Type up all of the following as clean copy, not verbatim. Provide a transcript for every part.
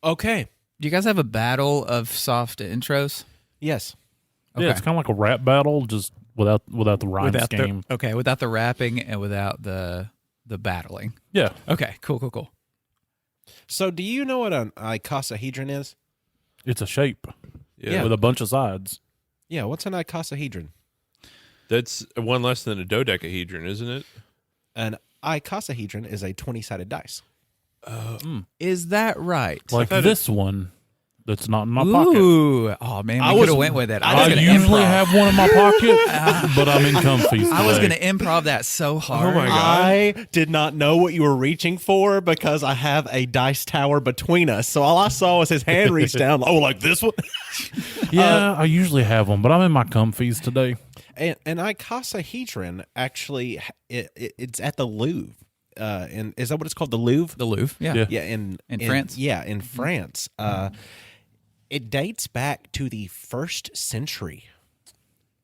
Okay. Do you guys have a battle of soft intros? Yes. Okay. Yeah, it's kind of like a rap battle, just without the rhyme scheme. Without the rapping and without the battling. Yeah. Okay, cool. So do you know what an icosahedron is? It's a shape Yeah. with a bunch of sides. Yeah, what's an icosahedron? That's one less than a dodecahedron, isn't it? An icosahedron is a 20-sided dice. Is that right? Like this one that's not in my pocket. Ooh. Oh, man, we could have went with it. I was gonna usually improv. have one in my pocket, but I'm in comfies I was going today. to improv that so hard. Oh my God. I did not know what you were reaching for because I have a dice tower between us. So all I saw was his hand reach down. Oh, like this one? Yeah, I usually have one, but I'm in my comfies today. An icosahedron, actually, it's at the Louvre. And is that what it's called? The Louvre? The Louvre, yeah. Yeah. Yeah, In France? Yeah, in France. It dates back to the 1st century.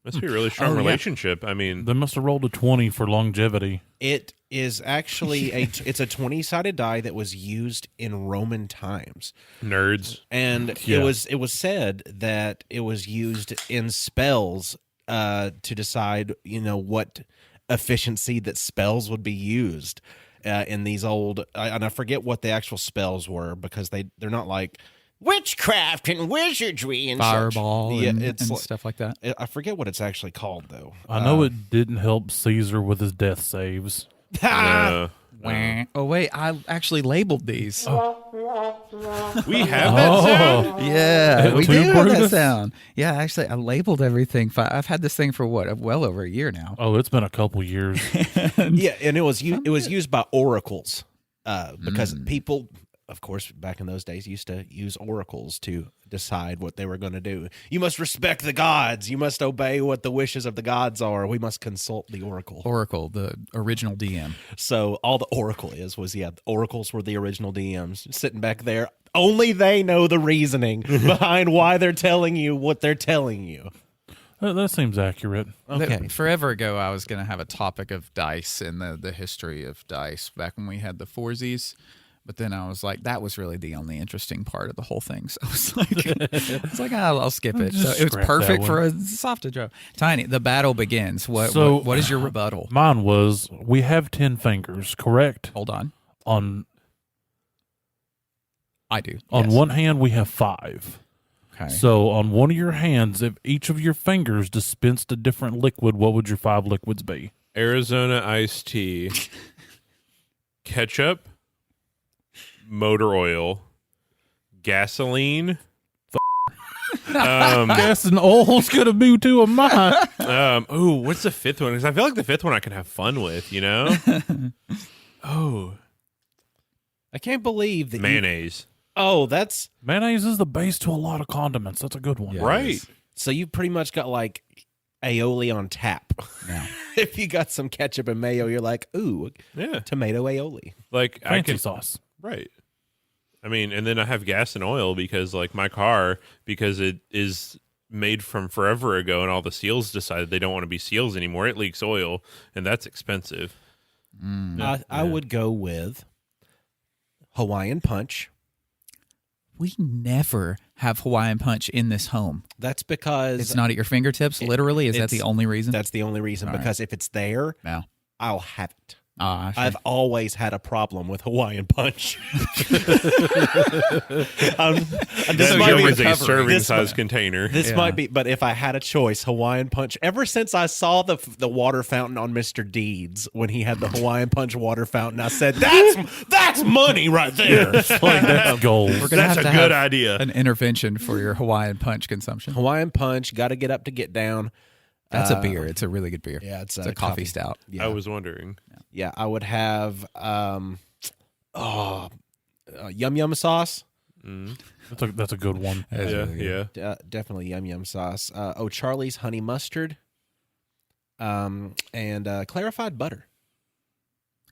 Must be a really strong Oh, yeah. relationship. I mean, They must have rolled a 20 for longevity. It is actually it's a 20-sided die that was used in Roman times. nerds. And Yeah. it was said that it was used in spells to decide, what efficiency that spells would be used in these old. And I forget what the actual spells were because they're not like witchcraft and wizardry and Fireball such. Yeah, and it's like, stuff like that. I forget what it's actually called though. I know it didn't help Caesar with his death saves. Oh, wait, I actually labeled these. We have that sound? Yeah, we Two do have that Brutus? sound. Yeah, actually, I labeled everything. I've had this thing for well over a year now. Oh, it's been a couple years. Yeah, and it was used by oracles because people, of course, back in those days used to use oracles to decide what they were going to do. You must respect the gods. You must obey what the wishes of the gods are. We must consult the oracle. Oracle, the original DM. So all the oracle was the oracles were the original DMs sitting back there. Only they know the reasoning behind why they're telling you what they're telling you. That seems accurate. Okay. Forever ago, I was going to have a topic of dice and the history of dice back when we had the foursies. But then I was like, that was really the only interesting part of the whole thing. So I was like, I'll skip it. So Just it was scrap perfect that for a soft intro. Tiny, the battle begins. What is your rebuttal? Mine was, we have 10 fingers, correct? Hold on. I do. On Yes. one hand, we have 5. Okay. So on one of your hands, if each of your fingers dispensed a different liquid, what would your 5 liquids be? Arizona iced tea, ketchup, motor oil, gasoline. Gas and oil's gonna be 2 of mine. What's the 5th one? Because I feel like the 5th one I can have fun with, Oh, I can't believe that mayonnaise. that's Mayonnaise is the base to a lot of condiments. That's a good one. Yeah. Right. so you pretty much got like aioli on tap. Yeah. If you got some ketchup and mayo, you're like, ooh, Yeah. tomato aioli. Like I Fancy can sauce. Right. I mean, and then I have gas and oil because like my car, because it is made from forever ago and all the seals decided they don't want to be seals anymore. It leaks oil and that's expensive. I would go with Hawaiian Punch. We never have Hawaiian Punch in this home. That's because It's not at your fingertips, literally? Is that it's- the only reason? that's the only reason. All right. Because if it's there, No. I'll have it. Ah, I've always had a problem with Hawaiian Punch. This That might be is a recovery. serving This size might- container. This might be, but if I had a choice, Hawaiian Punch. Ever since I saw the water fountain on Mr. Deeds when he had the Hawaiian Punch water fountain, I said, "That's money right there." Like that's gold. We're gonna That's have a to good have idea. an intervention for your Hawaiian Punch consumption. Hawaiian Punch, got to get up to get down. That's a beer. It's a really good beer. Yeah, it's a coffee stout. Yeah, I was wondering. yeah. I would have yum yum sauce. That's a good one. That's Yeah, really good. yeah. Definitely yum yum sauce. Charlie's honey mustard. And clarified butter.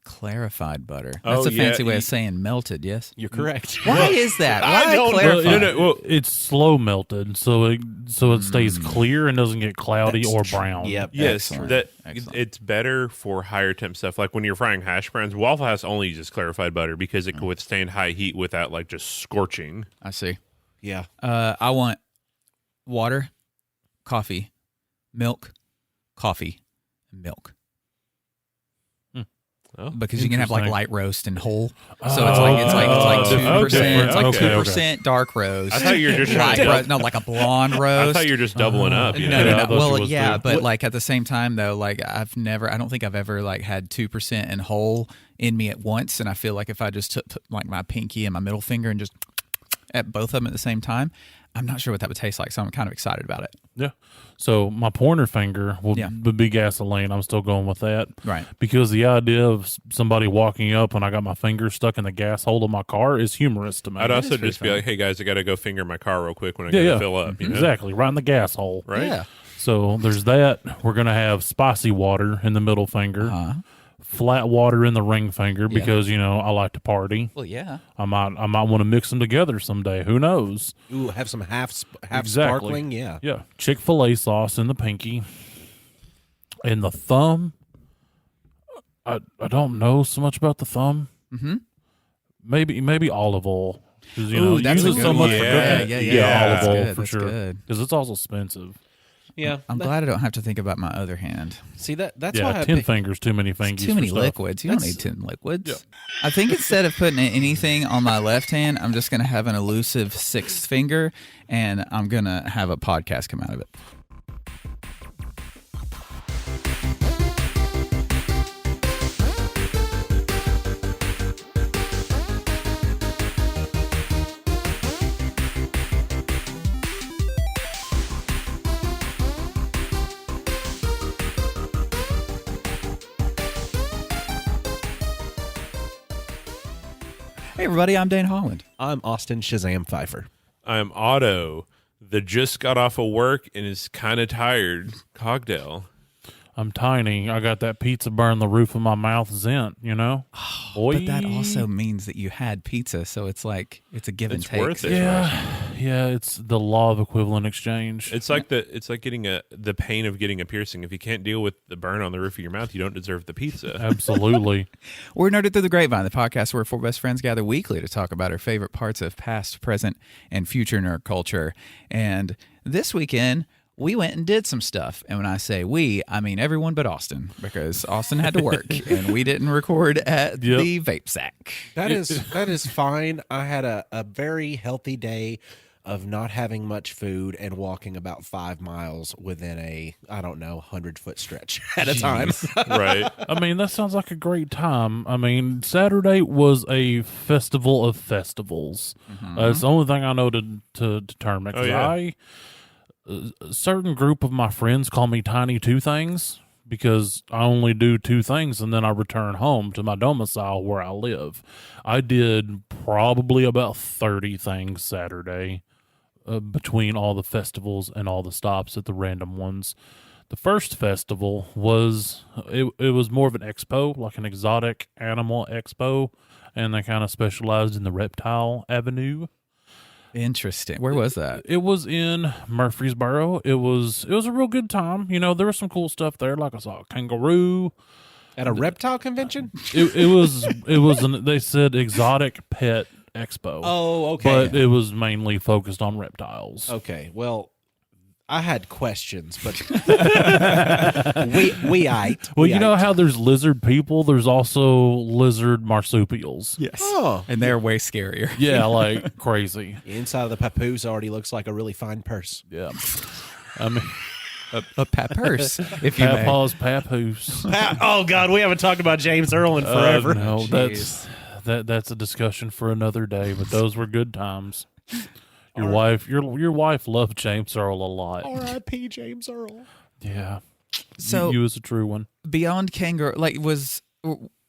Clarified butter. That's Oh, a fancy yeah. way of saying melted, yes? You're correct. Why is that? I Why don't know. clarified? Well, It's slow melted, so it stays clear and doesn't get cloudy or brown. Yep. yes, Excellent. it's better for higher temp stuff. Like when you're frying hash browns, Waffle House only uses clarified butter because it can withstand high heat without like just scorching. I see. Yeah. I want water, coffee, milk, coffee, milk. Oh, Because you can have like interesting. light roast and whole, so it's like Oh, 2%. It's like okay. 2% dark roast. I thought you were just light trying to. roast, no, like a blonde I roast. thought you were just doubling up. You No, know? Yeah, I no, thought no. she Well, was yeah, too. but like at the same time though, like I don't think I've ever like had 2% and whole in me at once, and I feel like if I just took like my pinky and my middle finger and just at both of them at the same time, I'm not sure what that would taste like, so I'm kind of excited about it. Yeah. So my pointer finger would be gasoline. I'm still going with that. Right. Because the idea of somebody walking up when I got my finger stuck in the gas hole of my car is humorous to me. I'd also pretty just be funny. like, "Hey guys, I got to go finger my car real quick when I yeah, gotta yeah. fill up." You know? Exactly. Right in the gas hole. Right? Yeah. So there's that. We're going to have spicy water in the middle finger. Flat water in the ring finger because, I like to party. Well, yeah. I might want to mix them together someday. Who knows? Ooh, have some half Exactly. sparkling. Yeah. Yeah. Chick-fil-A sauce in the pinky. And the thumb, I don't know so much about the thumb. Mm-hmm. Maybe olive oil. 'Cause, Ooh, that's use a it good so one. much for Yeah, cooking. yeah. olive That's oil good, for that's sure. good. Because it's also expensive. Yeah. I'm glad I don't have to think about my other hand. See that's why Yeah, I 10 pick- fingers, too many fingers. Too many for stuff. liquids. You don't need 10 liquids. I think instead of putting anything on my left hand, I'm just going to have an elusive sixth finger, and I'm going to have a podcast come out of it. Hey, everybody, I'm Dane Holland. I'm Austin Shazam Pfeiffer. I'm Otto, the just got off of work and is kind of tired. Cogdale. I'm tiny. I got that pizza burn the roof of my mouth zint, Boy. But that also means that you had pizza, so it's like it's a give and It's take. worth it. Yeah, it's the law of equivalent exchange. It's like getting the pain of getting a piercing. If you can't deal with the burn on the roof of your mouth, you don't deserve the pizza. Absolutely. We're Nerded Through the Grapevine, the podcast where four best friends gather weekly to talk about our favorite parts of past, present, and future nerd culture. And this weekend, we went and did some stuff. And when I say we, I mean everyone but Austin, because Austin had to work and we didn't record at the vape sack. That is fine. I had a very healthy day of not having much food and walking about 5 miles within a 100-foot stretch at a time. Right. I mean, that sounds like a great time. I mean, Saturday was a festival of festivals. It's the only thing I know to term it. 'Cause a certain group of my friends call me Tiny Two Things because I only do 2 things and then I return home to my domicile where I live. I did probably about 30 things Saturday between all the festivals and all the stops at the random ones. The first festival was it was more of an expo, like an exotic animal expo, and they kind of specialized in the reptile avenue. Interesting. Where was that? It was in Murfreesboro. It was a real good time. There was some cool stuff there. Like I saw a kangaroo. At a reptile convention? It was they said exotic pet expo. Oh, okay. But it was mainly focused on reptiles. Okay, well, I had questions, but we ate. Well, you know how there's lizard people? There's also lizard marsupials. Yes. Oh. And they're way scarier. Yeah, like crazy. The inside of the papoose already looks like a really fine purse. Yeah. I mean, A purse, if you may. Papa's papoose. Oh, God, we haven't talked about James Earl in forever. No, Jeez. that's a discussion for another day, but those were good times. Your wife loved James Earl a lot. R.I.P. James Earl. Yeah. So you was a true one. beyond kangaroo, like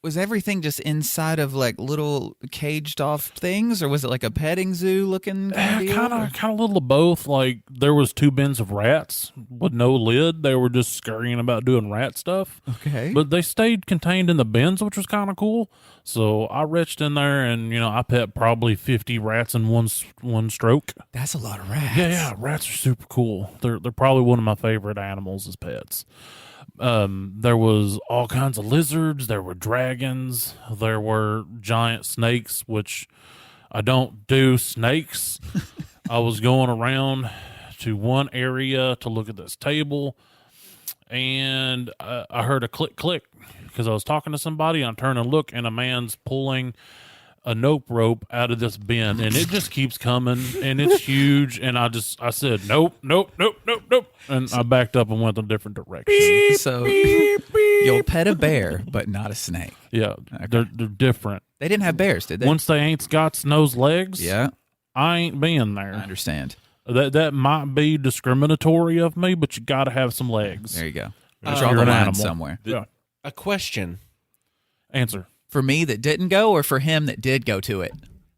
was everything just inside of like little caged off things, or was it like a petting zoo looking kind Kind of little of both. Like there was 2 bins of rats with no lid. They were just scurrying about doing rat stuff. Okay. But they stayed contained in the bins, which was kind of cool. So I reached in there and, I pet probably 50 rats in one stroke. That's a lot of rats. Yeah, rats are super cool. They're probably one of my favorite animals as pets. There was all kinds of lizards. There were dragons. There were giant snakes, which I don't do snakes. I was going around to one area to look at this table, and I heard a click, click, because I was talking to somebody. I turn and look, and a man's pulling a nope rope out of this bin, and it just keeps coming, and it's huge. And I said, nope, and I backed up and went a different direction. So you'll pet a bear, but not a snake. Yeah, Okay. they're different. They didn't have bears, did they? Once they ain't got nose legs, Yeah, I ain't being I there. understand. That might be discriminatory of me, but you got to have some legs. There you go. You're Draw the an line animal. somewhere. Yeah. A question. Answer. For me that didn't go, or for him that did go to it?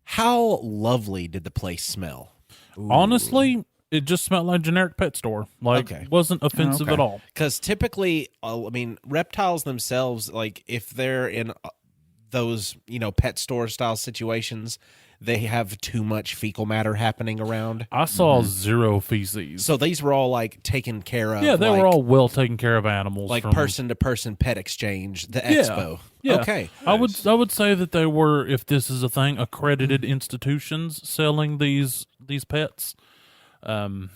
How lovely did the place smell? Honestly, it just smelled like generic pet store. Like, Okay. wasn't offensive Okay. at all. Because typically, reptiles themselves, like if they're in those, pet store style situations, they have too much fecal matter happening around. I saw 0 feces. So these were all like taken care of. Yeah, they like, were all well taken care of animals. like from- person to person pet exchange. The Yeah. expo. Yeah. Okay. I would say that they were, if this is a thing, accredited institutions selling these pets. There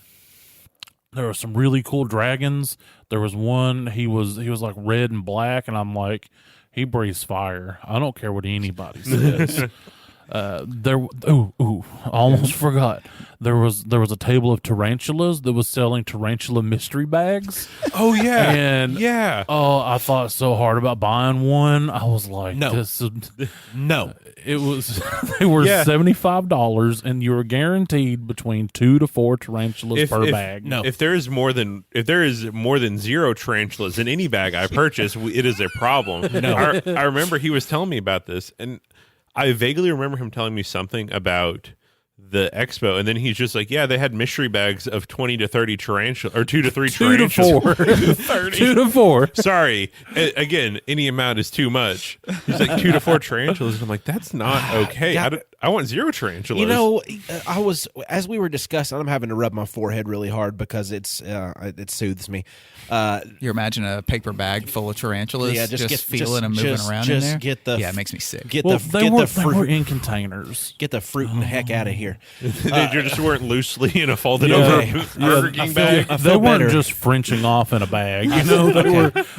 were some really cool dragons. There was one, he was like red and black, and I'm like, he breathes fire. I don't care what anybody says. Almost forgot. There was a table of tarantulas that was selling tarantula mystery bags. Oh yeah, And yeah. oh, I thought so hard about buying one. I was like, No. No. It was they were Yeah. $75, and you were guaranteed between 2 to 4 tarantulas per If- bag. No. If there is more than 0 tarantulas in any bag I purchase, it is a problem. No. I remember he was telling me about this, and I vaguely remember him telling me something about the expo, and then he's just like, yeah, they had mystery bags of 20 to 30 tarantulas, or 2 to 3 2 to tarantulas. 4. 30. 2 to 4. Sorry. Again, any amount is too much. He's like 2 to 4 tarantulas. I'm like, that's not okay. Yeah. I want 0 tarantulas. I was, as we were discussing, I'm having to rub my forehead really hard because it soothes me. You imagine a paper bag full of tarantulas, Yeah, just feeling them moving around in just there. get the Yeah, it makes me sick. Get Well, the they get were the fruit in containers. get the fruit and the heck out of here. They just weren't loosely in a folded Yeah. over Yeah. Burger King bag. I They feel weren't better. just Frenching off in a bag.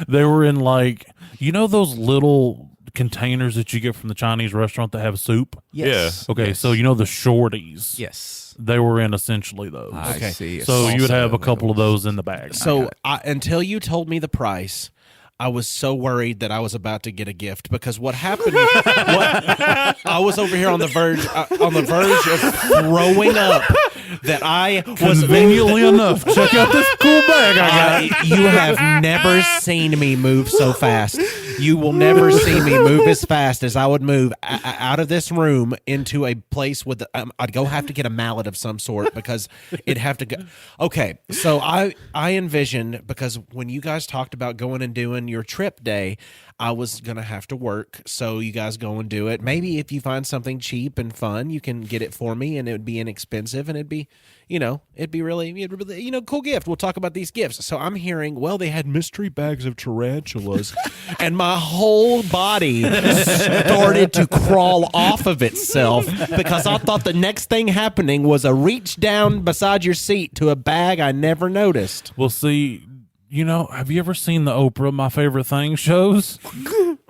They were in like those little containers that you get from the Chinese restaurant that have soup. Yes. Okay, Yes. so the shorties. Yes. They were in essentially those. I Okay. see. So you would have a Salsa couple of noodles. those in the bag. So until you told me the price, I was so worried that I was about to get a gift because what happened? I was over here on the verge of throwing up. That I was Conveniently enough, check out this cool bag I got. You have never seen me move so fast. You will never see me move as fast as I would move out of this room into a place with. I'd go have to get a mallet of some sort because it'd have to go. Okay, so I envisioned, because when you guys talked about going and doing your trip day, I was gonna have to work. So you guys go and do it. Maybe if you find something cheap and fun, you can get it for me, and it would be inexpensive, and it'd be really, cool gift. We'll talk about these gifts. So I'm hearing, well, they had mystery bags of tarantulas, and my whole body started to crawl off of itself because I thought the next thing happening was a reach down beside your seat to a bag I never noticed. Well, see, have you ever seen the Oprah My Favorite Thing shows?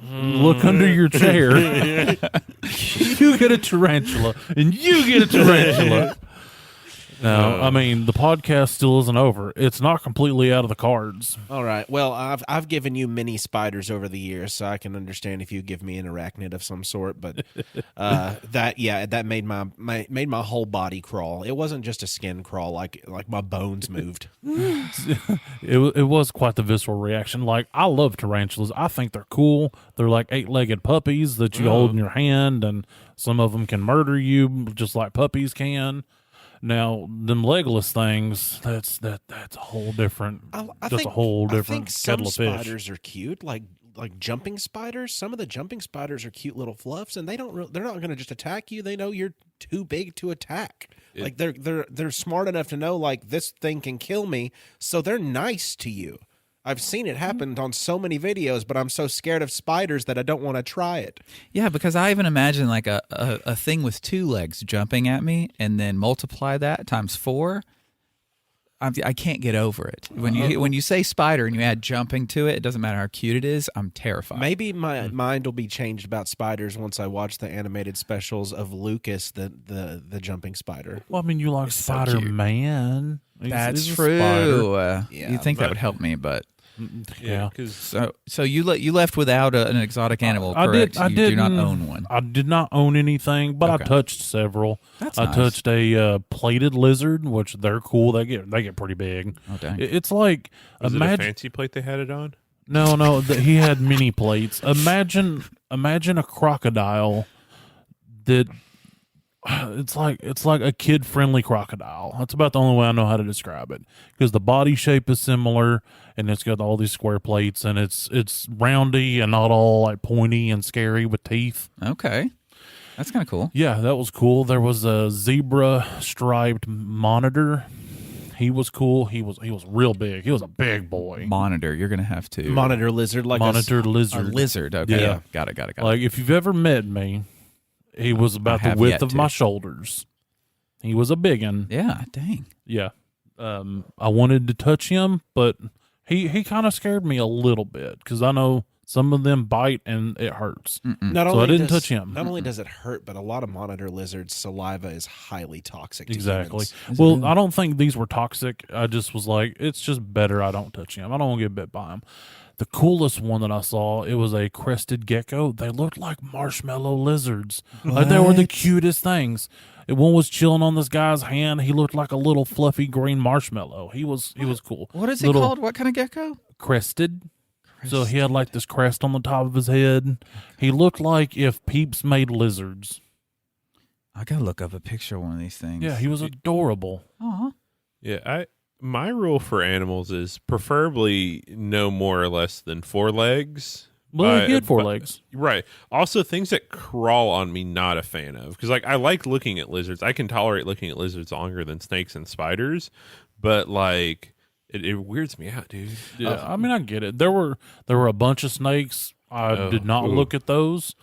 Look under your chair. You get a tarantula, and you get a tarantula. No, I mean the podcast still isn't over. It's not completely out of the cards. All right. Well, I've given you many spiders over the years, so I can understand if you give me an arachnid of some sort. But that made my whole body crawl. It wasn't just a skin crawl, like my bones moved. It was quite the visceral reaction. Like, I love tarantulas. I think they're cool. They're like 8-legged puppies that you hold in your hand, and some of them can murder you just like puppies can. Now, them legless things, that's a whole different, I just think, a whole I different think kettle of some fish. spiders are cute, like jumping spiders. Some of the jumping spiders are cute little fluffs, and they're not going to just attack you. They know you're too big to attack. Like they're smart enough to know, like, this thing can kill me, so they're nice to you. I've seen it happen on so many videos, but I'm so scared of spiders that I don't want to try it. Yeah, because I even imagine like a thing with 2 legs jumping at me, and then multiply that times 4. I can't get over it. When you say spider and you add jumping to it, it doesn't matter how cute it is. I'm terrified. Maybe my mind will be changed about spiders once I watch the animated specials of Lucas, the jumping spider. Well, I mean, you like Spider-Man. That's He's a true. spider. You'd think that would help me, but Yeah. because so you left without an exotic animal, correct? I You do not didn't own one. I did not own anything, but Okay. I touched several. That's I nice. touched a plated lizard, which they're cool. They get pretty big. Oh, dang. It's like was it a imagine. fancy plate they had it on? No, he had mini plates. Imagine a crocodile that it's like a kid-friendly crocodile. That's about the only way I know how to describe it, because the body shape is similar, and it's got all these square plates, and it's roundy and not all like pointy and scary with teeth. Okay. That's kind of cool. Yeah, that was cool. There was a zebra striped monitor. He was cool. He was real big. He was a big boy. Monitor. You're going to have to. Monitor lizard, like Monitor A lizard. lizard. Okay. Yeah. Got it. Like, if you've ever met me, he was about the have width yet of to. my shoulders. He was a biggin. Yeah. Dang. Yeah. I wanted to touch him, but he kind of scared me a little bit, because I know some of them bite and it hurts. Not So only I didn't does- touch him. Not only does it hurt, but a lot of monitor lizards' saliva is highly toxic to Exactly. humans. Well, I don't think these were toxic. I just was like, it's just better I don't touch him. I don't want to get bit by him. The coolest one that I saw, it was a crested gecko. They looked like marshmallow lizards. Like, they were the cutest things. One was chilling on this guy's hand. He looked like a little fluffy green marshmallow. He was cool. What is it Little called? What kind of gecko? Crested. So he had like this crest on the top of his head. He looked like if Peeps made lizards. I got to look up a picture of one of these things. Yeah, he was adorable. Aw. Yeah, my rule for animals is preferably no more or less than 4 legs. Well, he had 4 but- legs. Right. Also, things that crawl on me, not a fan of. Because, like, I like looking at lizards. I can tolerate looking at lizards longer than snakes and spiders. But, like, it weirds me out, dude. Yeah, I mean, I get it. There were a bunch of snakes. I did not look at those.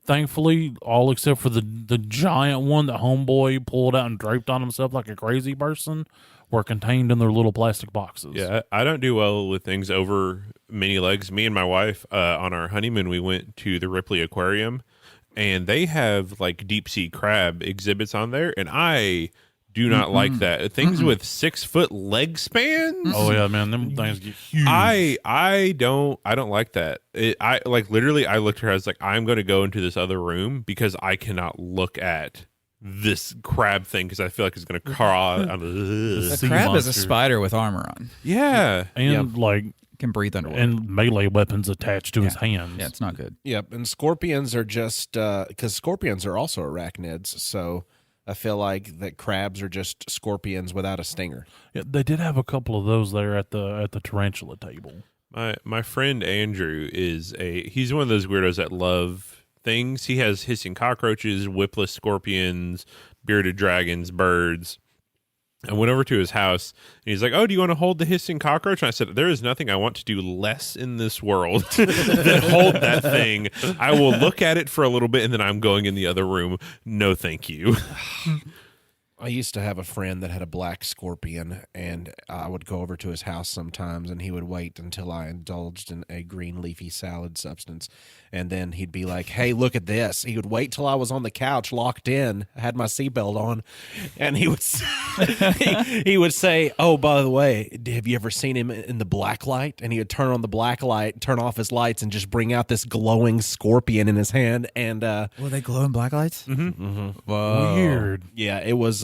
Thankfully, all except for the giant one that homeboy pulled out and draped on himself like a crazy person were contained in their little plastic boxes. Yeah, I don't do well with things over many legs. Me and my wife, on our honeymoon, we went to the Ripley Aquarium, and they have, like, deep-sea crab exhibits on there, and I do not like that. Things with 6-foot leg spans. Oh yeah, man, them things get huge. I don't like that. I like literally. I looked at her. I was like, I'm going to go into this other room because I cannot look at this crab thing because I feel like it's going to crawl out. A Sea crab is a monster. spider with armor on. Yeah, and like Can breathe underwater. and melee weapons attached to his hands. Yeah, it's not good. Yep, and scorpions are just because scorpions are also arachnids, so I feel like that crabs are just scorpions without a stinger. Yeah, they did have a couple of those there at the tarantula table. my friend Andrew he's one of those weirdos that love things. He has hissing cockroaches, whipless scorpions, bearded dragons, birds. I went over to his house, and he's like, "Oh, do you want to hold the hissing cockroach?" And I said, "There is nothing I want to do less in this world than hold that thing. I will look at it for a little bit, and then I'm going in the other room. No, thank you." I used to have a friend that had a black scorpion, and I would go over to his house sometimes, and he would wait until I indulged in a green leafy salad substance, and then he'd be like, "Hey, look at this." He would wait till I was on the couch, locked in, had my seatbelt on, and he would he would say, "Oh, by the way, have you ever seen him in the black light?" And he would turn on the black light, turn off his lights, and just bring out this glowing scorpion in his hand, and Will they glow in black lights? Whoa. Weird. yeah, it was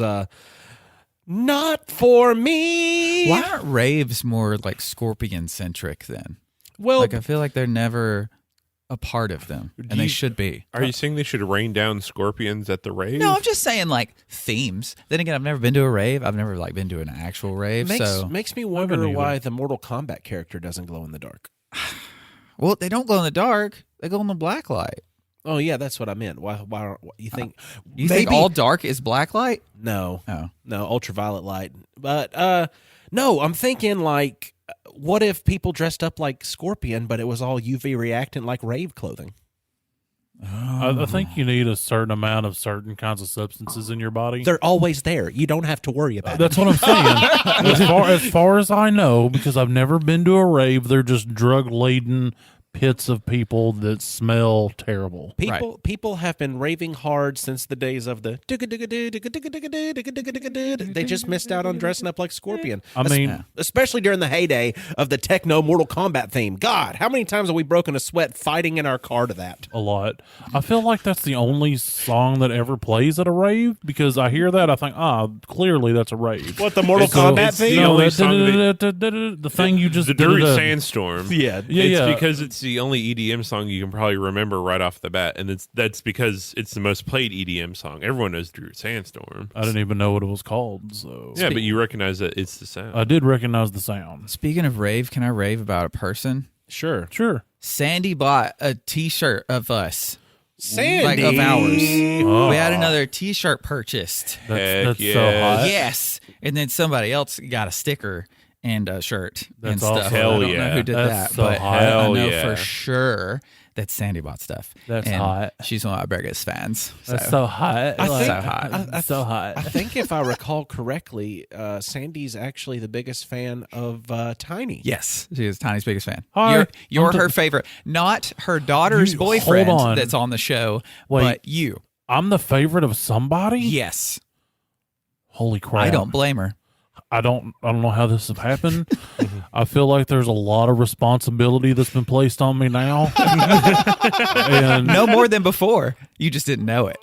not for me. Why aren't raves more like scorpion centric then? Well, Like I feel like they're never a part of them, and they should be. Are you saying they should rain down scorpions at the rave? No, I'm just saying like themes. Then again, I've never been to a rave. I've never like been to an actual rave. makes me wonder why the Mortal Kombat character doesn't glow in the dark. Well, they don't glow in the dark. They glow in the black light. Oh yeah, that's what I meant. Why you think? You think all dark is black light? No, Oh. no, ultraviolet light. But no, I'm thinking like, what if people dressed up like Scorpion, but it was all UV reactant like rave clothing? I think you need a certain amount of certain kinds of substances in your body. They're always there. You don't have to worry about it. That's what I'm saying. As far as I know, because I've never been to a rave, they're just drug laden pits of people that smell terrible. People have been raving hard since the days of the. They just missed out on dressing up like Scorpion. I mean, Especially during the heyday of the techno Mortal Kombat theme. God, how many times have we broken a sweat fighting in our car to that? a lot. I feel like that's the only song that ever plays at a rave because I hear that, I think, clearly that's a rave. What, the Mortal Kombat it's the theme? only No, song the thing you just the did. Dirt Sandstorm. Yeah. Yeah. Because it's the only EDM song you can probably remember right off the bat, and that's because it's the most played EDM song. Everyone knows Dirt Sandstorm. I didn't even know what it was called. So Yeah, but you recognize that it's the sound. I did recognize the sound. Speaking of rave, can I rave about a person? Sure. Sure. Sandy bought a T-shirt of us. Sandy. Like of ours. Oh. We had another T-shirt purchased. That's so yes. hot. Yes, and then somebody else got a sticker and a shirt and That's stuff. awesome. Hell I don't yeah. know who did That's that, so but hot. I Hell know yeah. for sure that Sandy bought stuff. That's and hot. She's one of my biggest fans. That's so hot. I think- so hot. So hot. I think if I recall correctly, Sandy's actually the biggest fan of Tiny. Yes, she is Tiny's biggest fan. Hi. You're I'm her favorite, not her daughter's You- boyfriend hold on. that's on the show, Wait. but you. I'm the favorite of somebody? Yes, Holy crap. I don't blame her. I don't know how this has happened. I feel like there's a lot of responsibility that's been placed on me now. And No more than before. You just didn't know it.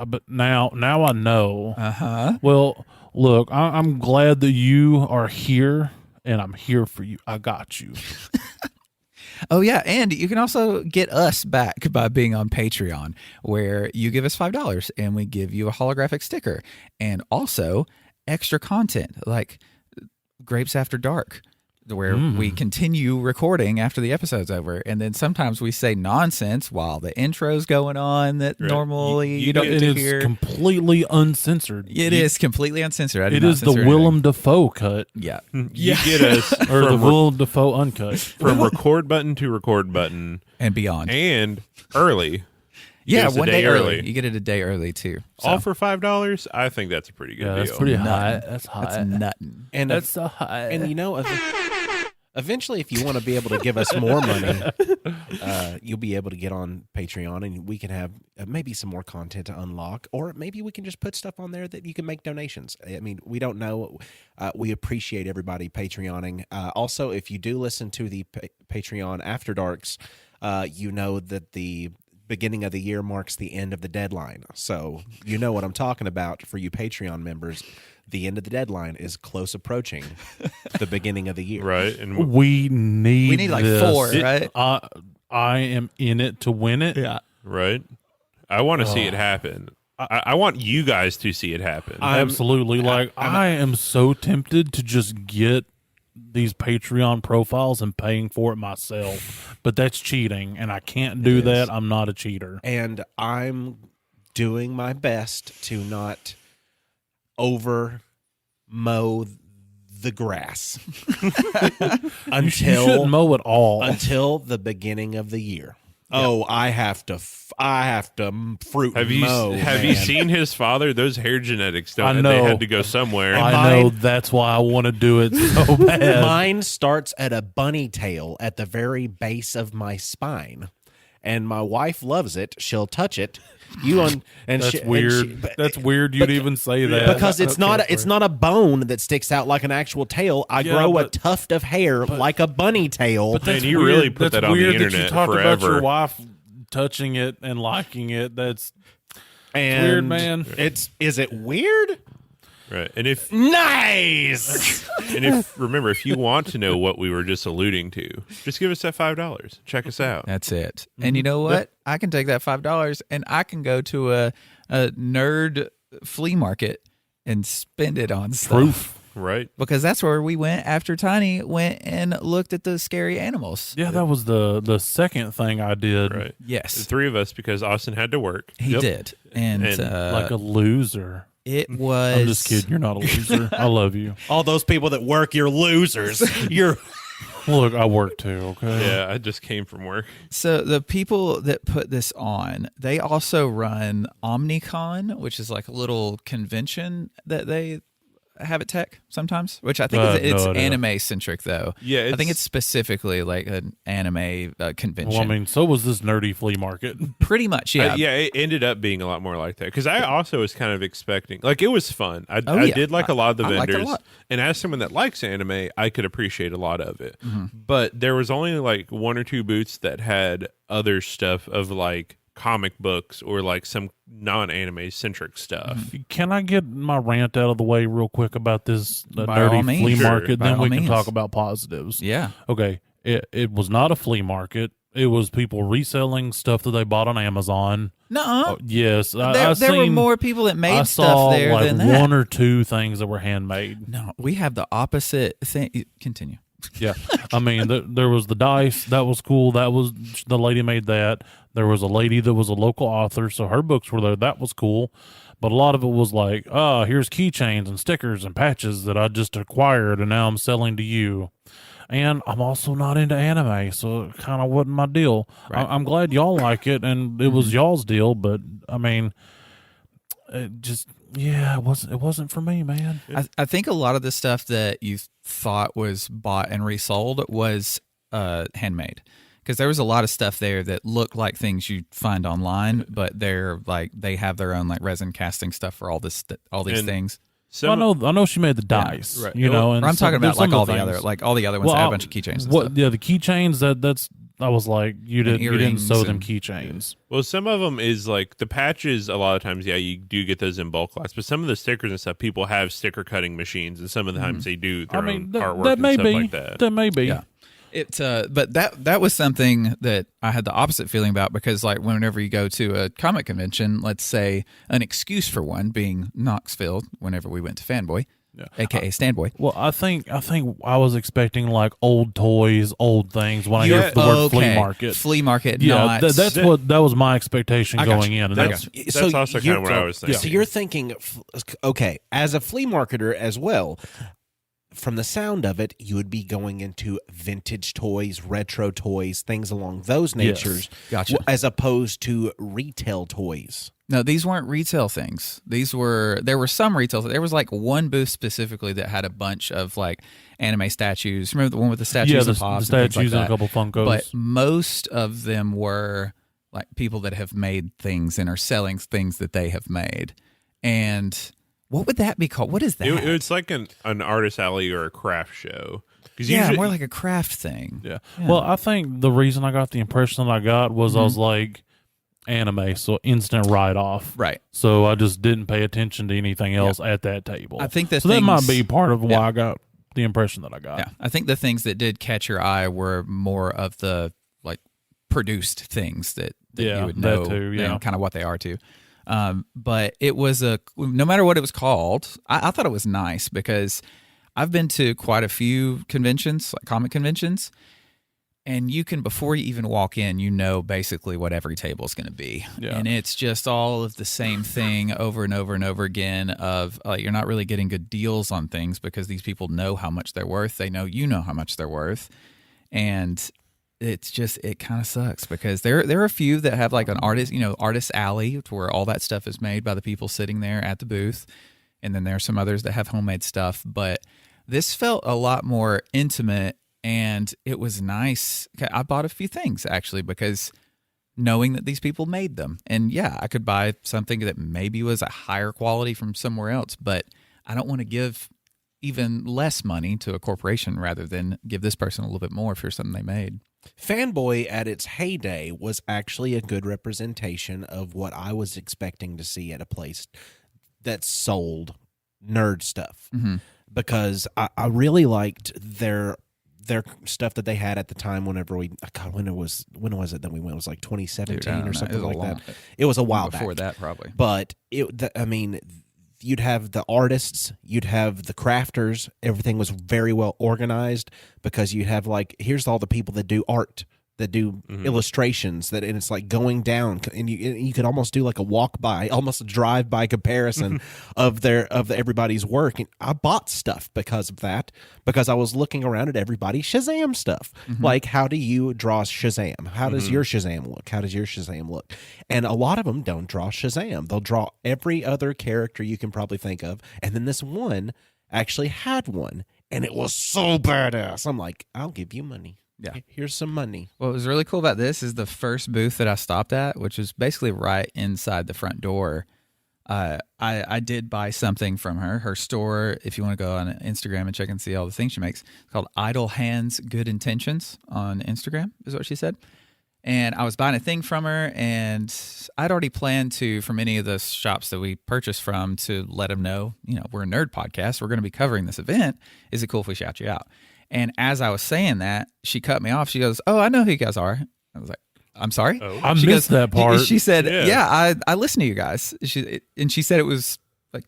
but now I know. Uh-huh. Well, look, I'm glad that you are here and I'm here for you. I got you. Oh, yeah. And you can also get us back by being on Patreon, where you give us $5 and we give you a holographic sticker. And also extra content like Grapes After Dark, where we continue recording after the episode's over. And then sometimes we say nonsense while the intro's going on that Right. normally you don't It get to is hear. completely uncensored. It is completely uncensored. I did It not is the censor anything. Willem Dafoe cut Yeah. You get us or the from, Willem Dafoe uncut. from record button to record button And beyond. and early. Yeah, Give us a one day day early. early. You get it a day early, too. So All for $5. I think that's a pretty good Yeah, deal. that's pretty Nuttin'. hot. That's hot. That's nuttin'. And That's so hot. and you know, eventually, if you want to be able to give us more money, you'll be able to get on Patreon, and we can have maybe some more content to unlock, or maybe we can just put stuff on there that you can make donations. I mean, we don't know. We appreciate everybody Patreoning. Also, if you do listen to the Patreon After Darks, you know that the beginning of the year marks the end of the deadline. So you know what I'm talking about for you Patreon members. The end of the deadline is close approaching the beginning of the year. Right. And we need like this. 4, right? I am in it to win it. Yeah. right. I want to see it happen. I want you guys to see it happen. Absolutely. I am so tempted to just get these Patreon profiles and paying for it myself, but that's cheating, and I can't do that. I'm not a cheater. And I'm doing my best to not over mow the grass You shouldn't mow at all. until the beginning of the year. Oh, I have to fruit Have you mow. have man. you seen his father? Those hair genetics I don't. know. They had to go somewhere. I know that's why I want to do it so bad. Mine starts at a bunny tail at the very base of my spine, and my wife loves it. She'll touch it. And That's weird. That's weird. You'd even say that because it's not a bone that sticks out like an actual tail. I grow a tuft of hair like a bunny tail. But that's Man, you weird. really put That's that on the weird that internet you talk forever. about your wife touching it and liking it. That's And weird, man. Is it weird? Right. And if Nice. remember, if you want to know what we were just alluding to, just give us that $5. Check us out. That's it. And you know what? I can take that $5 and I can go to a nerd flea market and spend it on stuff. proof. Right. Because that's where we went after Tiny went and looked at the scary animals. Yeah, that was the second thing I did. Right. The Yes, three of us, because Austin had to work. he did. And, Like a loser. it was. I'm just kidding. You're not a loser. I love you. All those people that work, you're losers. You're Look, I work too. Okay. Yeah, I just came from work. So the people that put this on, they also run OmniCon, which is like a little convention that they have at Tech sometimes, which I think it's no idea. anime centric though. Yeah, I think it's specifically like an anime convention. Well, I mean, so was this nerdy flea market. pretty much, yeah. It ended up being a lot more like that because I also was kind of expecting, like, it was fun. I yeah. did like a lot of the I liked it a vendors, lot. and as someone that likes anime, I could appreciate a lot of it. Mm-hmm. But there was only like one or two booths that had other stuff of like comic books or like some non-anime centric stuff. Mm-hmm. Can I get my rant out of the way real quick about this By all nerdy means. flea Sure. market? By Then all we can means. talk about positives. Yeah. Okay. It was not a flea market. It was people reselling stuff that they bought on Amazon. No, Yes, there were more people that made I stuff saw there like than that. one or two things that were handmade. No, we have the opposite thing. Continue. Yeah, I mean, there was the dice that was cool. That was the lady made that. There was a lady that was a local author, so her books were there. That was cool. But a lot of it was like, here's keychains and stickers and patches that I just acquired and now I'm selling to you. And I'm also not into anime, so it kind of wasn't my deal. Right. I'm glad y'all like it, and it was y'all's deal. But I mean, it wasn't for me, man. I think a lot of the stuff that you thought was bought and resold was handmade. Because there was a lot of stuff there that looked like things you'd find online, but they're like they have their own like resin casting stuff for all these And things. Some, I know she made the dice, right. you know. And Or I'm talking about some like of the all the other ones that have a Well, bunch of keychains. And What? stuff. Yeah, the keychains. That's. I was like, you didn't earrings sew them and- keychains. Well, some of them is like the patches. A lot of times, yeah, you do get those in bulk lots. But some of the stickers and stuff, people have sticker cutting machines, and some of the times they do their I mean, own that, artwork that and may stuff be. like that. That may be. Yeah. But that was something that I had the opposite feeling about because like whenever you go to a comic convention, let's say an excuse for one being Knoxville, whenever we went to Fanboy, aka Standboy. Well, I think I was expecting like old toys, old things when I hear the word flea market. Flea market, Yeah, not that was my expectation got going you. in. And That's, that's, that's also kind of what I was thinking. So you're thinking, okay, as a flea marketer as well, from the sound of it, you would be going into vintage toys, retro toys, things along those Yes. natures, Gotcha. as opposed to retail toys. No, these weren't retail things. There were some retail. There was like one booth specifically that had a bunch of like anime statues. Remember the one with the statues yeah, of the Pops statues and things like and a that? couple Funkos. But most of them were like people that have made things and are selling things that they have made. And what would that be called? What is that? It's like an artist alley or a craft show. 'Cause yeah, usually- more like a craft thing. yeah. Well, I think the reason I got the impression that I got was I was like anime, so instant write off. Right. So I just didn't pay attention to anything else at that table. I think the so that might things- be part of why Yeah. I got the impression that I got. Yeah, I think the things that did catch your eye were more of the like produced things that Yeah, you would that know, too, yeah. and kind of what they are too. But it was no matter what it was called, I thought it was nice because I've been to quite a few conventions, like comic conventions, and you can, before you even walk in, you know basically what every table is going to be. Yeah. And it's just all of the same thing over and over and over again of you're not really getting good deals on things because these people know how much they're worth. They know you know how much they're worth. And it's just, it kind of sucks because there are a few that have like an artist alley to where all that stuff is made by the people sitting there at the booth. And then there are some others that have homemade stuff, but this felt a lot more intimate and it was nice. I bought a few things actually because knowing that these people made them, and yeah, I could buy something that maybe was a higher quality from somewhere else, but I don't want to give even less money to a corporation rather than give this person a little bit more for something they made. Fanboy at its heyday was actually a good representation of what I was expecting to see at a place that sold nerd stuff, because I really liked their stuff that they had at the time. Whenever when was it that we went? It was like 2017 or something like that. It was a while before back. that probably, but you'd have the artists, you'd have the crafters. Everything was very well organized because you'd have like, here's all the people that do art, that do illustrations, and it's like going down, and you could almost do like a walk by, almost a drive by comparison of everybody's work. And I bought stuff because of that, because I was looking around at everybody's Shazam stuff. Like, how do you draw Shazam? How does your Shazam look? How does your Shazam look? And a lot of them don't draw Shazam. They'll draw every other character you can probably think of. And then this one actually had one, and it was so badass. I'm like, I'll give you money. Yeah. Here's some money. What was really cool about this is the first booth that I stopped at, which is basically right inside the front door. I did buy something from her. Her store, if you want to go on Instagram and check and see all the things she makes, it's called Idle Hands Good Intentions on Instagram, is what she said. And I was buying a thing from her, and I'd already planned to, from any of the shops that we purchased from, to let them know, we're a nerd podcast. We're going to be covering this event. Is it cool if we shout you out? And as I was saying that, she cut me off. She goes, "Oh, I know who you guys are." I was like, "I'm sorry." Oh. I missed that part. She said, Yeah. I listen to you guys." She said it was like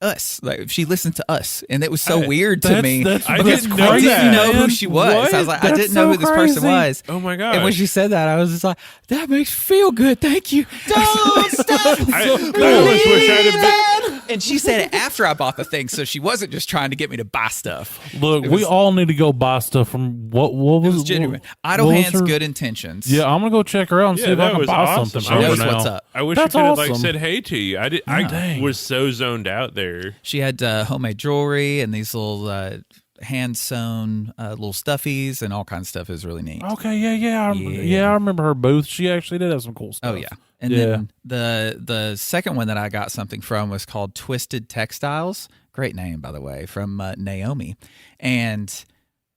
us. Like she listened to us. And it was so weird to me. I because didn't I know didn't that. know who she was. What? I was like, That's I didn't know so who this person crazy. was. Oh my god! And when she said that, I was just like, that makes me feel good. Thank you. Don't stop. I almost wish I'd have been. And she said it after I bought the thing, so she wasn't just trying to get me to buy stuff. Look, we all need to go buy stuff from what was It was genuine. Idle what was Hands, her- Good Intentions. Yeah, I'm gonna go check her out and Yeah, see if I that can was buy awesome. something She from her knows now. what's up. I wish That's I could have awesome. said hey to you. I Dang. was so zoned out there. She had homemade jewelry and these little hand sewn little stuffies and all kinds of stuff. It was really neat. Okay, yeah, I remember her booth. She actually did have some cool stuff. Oh yeah. And then the second one that I got something from was called Twisted Textiles. Great name, by the way, from Naomi. And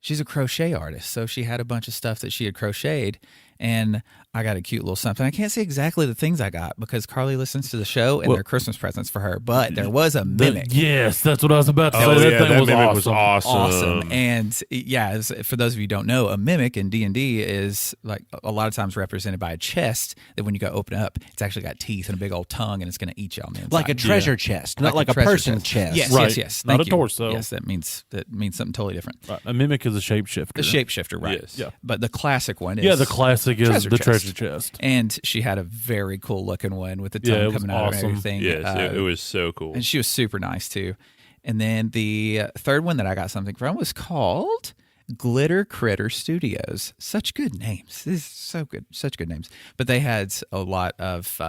she's a crochet artist. So she had a bunch of stuff that she had crocheted. And I got a cute little something. I can't say exactly the things I got because Carly listens to the show and they're Christmas presents for her. But there was a mimic. Yes, that's what I was about to say. Oh that yeah, thing that was mimic awesome. was awesome. And yeah, for those of you who don't know, a mimic in D&D is like a lot of times represented by a chest that when you go open it up, it's actually got teeth and a big old tongue and it's going to eat you on the inside. Like a treasure chest, not like a treasure person chest. Yes, Right. yes. Not Thank a you. torso. Yes, that means something totally different. Right. A mimic is a shapeshifter. The shapeshifter, right? Yes. Yeah. But the classic one is Yeah, the classic is treasure the chest. treasure chest. And she had a very cool looking one with the Yeah, tongue it was coming out awesome. and everything. Yes, it was so cool. And she was super nice too. And then the third one that I got something from was called Glitter Critter Studios. Such good names. This is so good. Such good names. But they had a lot of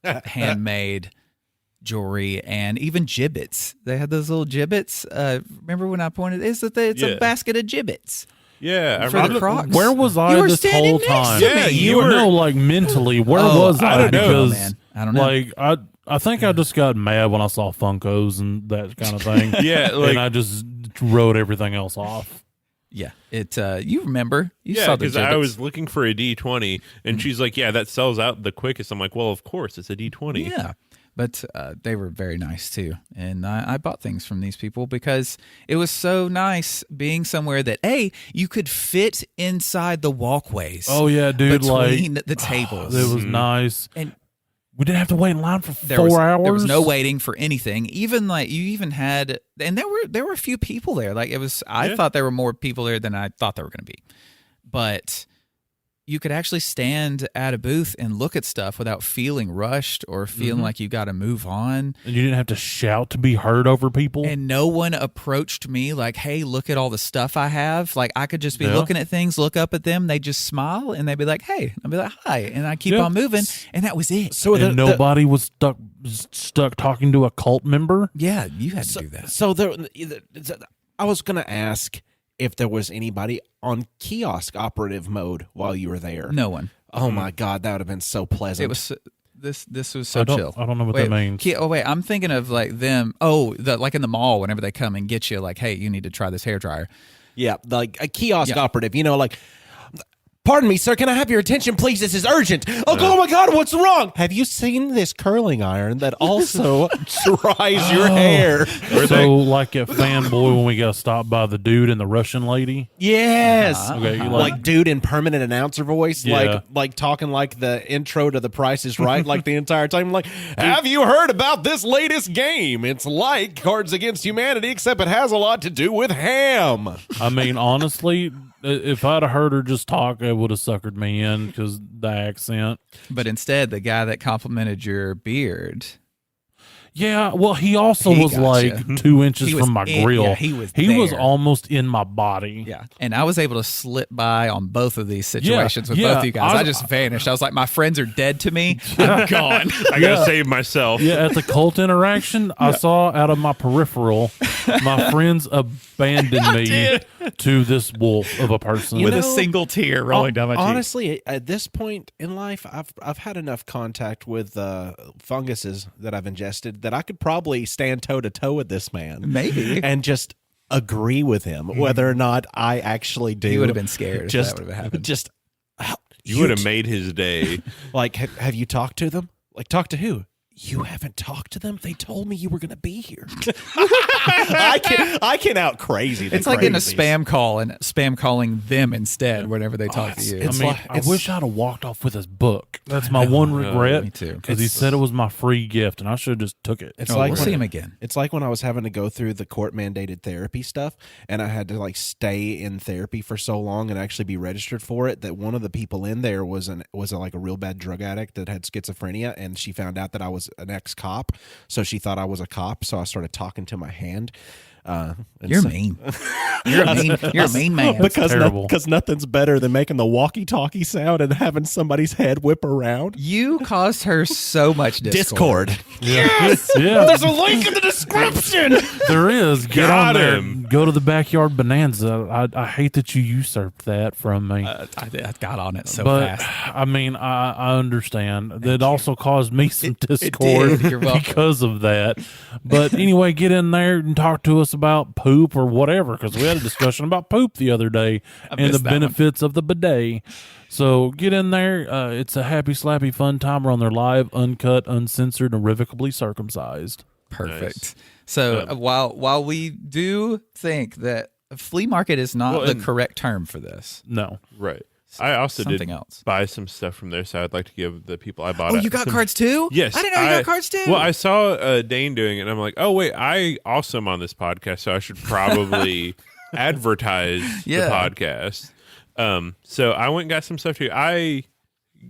handmade jewelry and even gibbets. They had those little gibbets. Remember when I pointed? It's a basket of gibbets. Yeah, I For remember. the Crocs. Where was I You were this standing whole next time? to Yeah, me. you were- No, like mentally, where Oh, was I? I don't know, Because man. I don't know. Like I think I just got mad when I saw Funkos and that kind of thing. Yeah, like- and I just wrote everything else off. Yeah, it. You remember? You Yeah, saw the because I gibbets. was looking for a D20, and she's like, "Yeah, that sells out the quickest." I'm like, "Well, of course, it's a D20." Yeah, but they were very nice too, and I bought things from these people because it was so nice being somewhere that you could fit inside the walkways. Oh yeah, dude! between Like the tables. it was nice, And we didn't have to wait in line for there 4 was, hours. There was no waiting for anything. Even like you even had, and there were a few people there. Like it was, I thought there were more people there than I thought there were going to be, but you could actually stand at a booth and look at stuff without feeling rushed or feeling like you got to move on. And you didn't have to shout to be heard over people. And no one approached me like, hey, look at all the stuff I have. Like, I could just be looking at things, look up at them. They just smile and they'd be like, hey. I'd be like, hi. And I keep on moving. And that was it. So and nobody was stuck talking to a cult member? Yeah, you had to do that. So I was going to ask if there was anybody on kiosk operative mode while you were there. No one. Oh my God, that would have been so pleasant. It was this was so chill. I don't know what that means. Wait, I'm thinking of like them. Oh, like in the mall, whenever they come and get you, like, hey, you need to try this hairdryer. Yeah, like a kiosk operative. You know, like, pardon me, sir. Can I have your attention, please? This is urgent. Oh my God, what's wrong? Have you seen this curling iron that also dries your hair? So, like at Fanboy when we got stopped by the dude and the Russian lady? Yes. Okay, you like dude in permanent announcer voice, Yeah. like talking like the intro to The Price is Right, like the entire time. Like, have you heard about this latest game? It's like Cards Against Humanity, except it has a lot to do with ham. I mean, honestly, if I'd have heard her just talk, it would have suckered me in because the accent. But instead, the guy that complimented your beard. Yeah, well, he also He was gotcha. like 2 inches He was from my in- grill. yeah, he was He was there. almost in my body. Yeah. And I was able to slip by on both of these situations with yeah, both of you guys. I just vanished. I was like, my friends are dead to me. I'm gone. I gotta save myself. Yeah, at the cult interaction, I saw out of my peripheral, my friends abandoned me to this wolf of a person. With know, a single tear rolling down my cheek. Honestly, at this point in life, I've had enough contact with funguses that I've ingested that I could probably stand toe to toe with this man, Maybe. and just agree with him, whether or not I actually do. You would have been scared if Just, that would have happened. just You would have made his day. like, have you talked to them? Like, talk to who? You haven't talked to them? They told me you were going to be here. I can out crazy. It's like getting a spam call and spam calling them instead whenever they talk to you. it's I mean, like- I wish I'd have walked off with his book. That's my one regret. me too. Because he said it was my free gift, and I should have just took it. It's Oh, like we'll when- see him again. It's like when I was having to go through the court mandated therapy stuff, and I had to like stay in therapy for so long and actually be registered for it. That one of the people in there was like a real bad drug addict that had schizophrenia, and she found out that I was an ex-cop, so she thought I was a cop. So I started talking to my hand. You're mean. You're a mean man. because terrible. because nothing's better than making the walkie-talkie sound and having somebody's head whip around. You caused her so much discord. Yes! Yeah. There's a link in the description. There is. Get Got on there. him. Go to the backyard bonanza. I hate that you usurped that from me. I got on it so but fast. I mean, I understand. That also caused me some discord did. You're welcome. because of that. But anyway, get in there and talk to us about poop or whatever, because we had a discussion about poop the other day and the missed that one. benefits of the bidet. So get in there. It's a happy, slappy, fun time. We're on there live, uncut, uncensored, and irrevocably circumcised. Perfect. So while we do think that a flea market is not the correct term for this. No. Right. I also Something did else. buy some stuff from there, so I'd like to give the people I bought. Oh, you got some- cards too? Yes, I didn't know you got cards too. Well, I saw Dane doing it, and I'm like, oh wait, I also am on this podcast, so I should probably advertise Yeah. the podcast. So I went and got some stuff too. I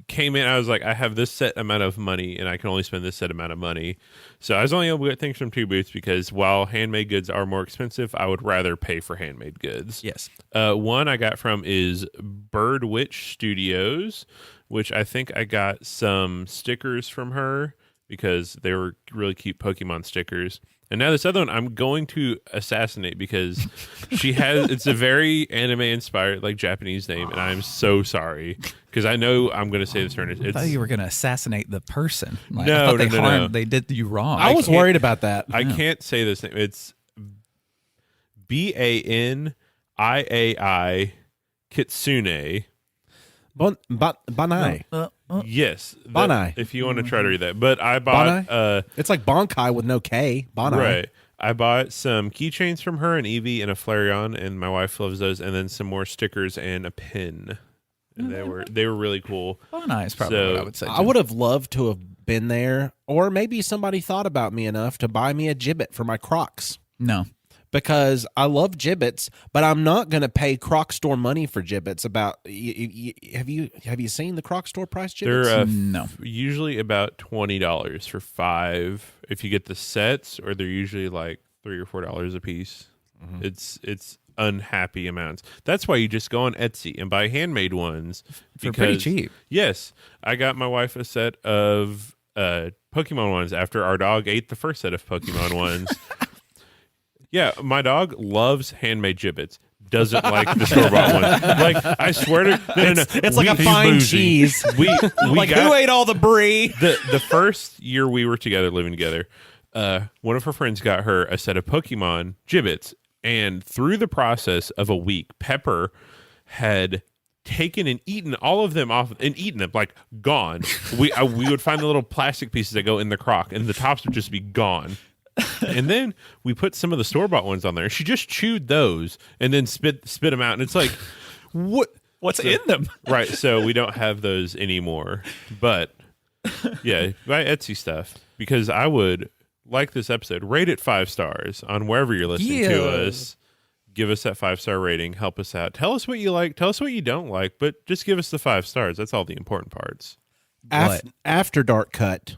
came in, I was like, I have this set amount of money, and I can only spend this set amount of money. So I was only able to get things from two booths because while handmade goods are more expensive, I would rather pay for handmade goods. Yes. One I got from is Bird Witch Studios, which I think I got some stickers from her because they were really cute Pokemon stickers. And now this other one I'm going to assassinate because she has, it's a very anime inspired, like Japanese name. And I'm so sorry because I know I'm going to say this wrong. I thought you were going to assassinate the person. Like, No, I thought no, they no, harmed, no. they did you wrong. I was can't- worried about that. I can't say this name. It's Baniai Kitsune. Banai. Yes. that- Banai. If you want to try to read that. But I bought It's like Bonkai with no K. Banai. right. I bought some keychains from her, an Eevee and a Flareon, and my wife loves those, and then some more stickers and a pin. And they were really cool. Oh, nice. Probably So, what I would say. I would have loved to have been there, or maybe somebody thought about me enough to buy me a gibbet for my Crocs. No. because I love gibbets, but I'm not going to pay Croc store money for gibbets. Have you seen the Croc store price gibbets? They're No. usually about $20 for 5 if you get the sets, or they're usually like $3 or $4 a piece. Mm-hmm. It's unhappy amounts. That's why you just go on Etsy and buy handmade ones For pretty cheap. Yes, I got my wife a set of Pokemon ones after our dog ate the first set of Pokemon ones. Yeah, my dog loves handmade gibbets. Doesn't like the store-bought ones. Like, I swear to no. It's like a fine cheese. We Like, got, who ate all the brie? the first year we were together, living together, one of her friends got her a set of Pokemon gibbets, and through the process of a week, Pepper had taken and eaten all of them off and eaten them, like gone. We would find the little plastic pieces that go in the crock, and the tops would just be gone. And then we put some of the store-bought ones on there, and she just chewed those and then spit them out, and it's like, What's in them? right? So we don't have those anymore. But yeah, buy Etsy stuff, because I would like this episode. Rate it 5 stars on wherever you're listening to us. Give us that 5-star rating. Help us out. Tell us what you like. Tell us what you don't like. But just give us the 5 stars. That's all the important parts. After dark cut.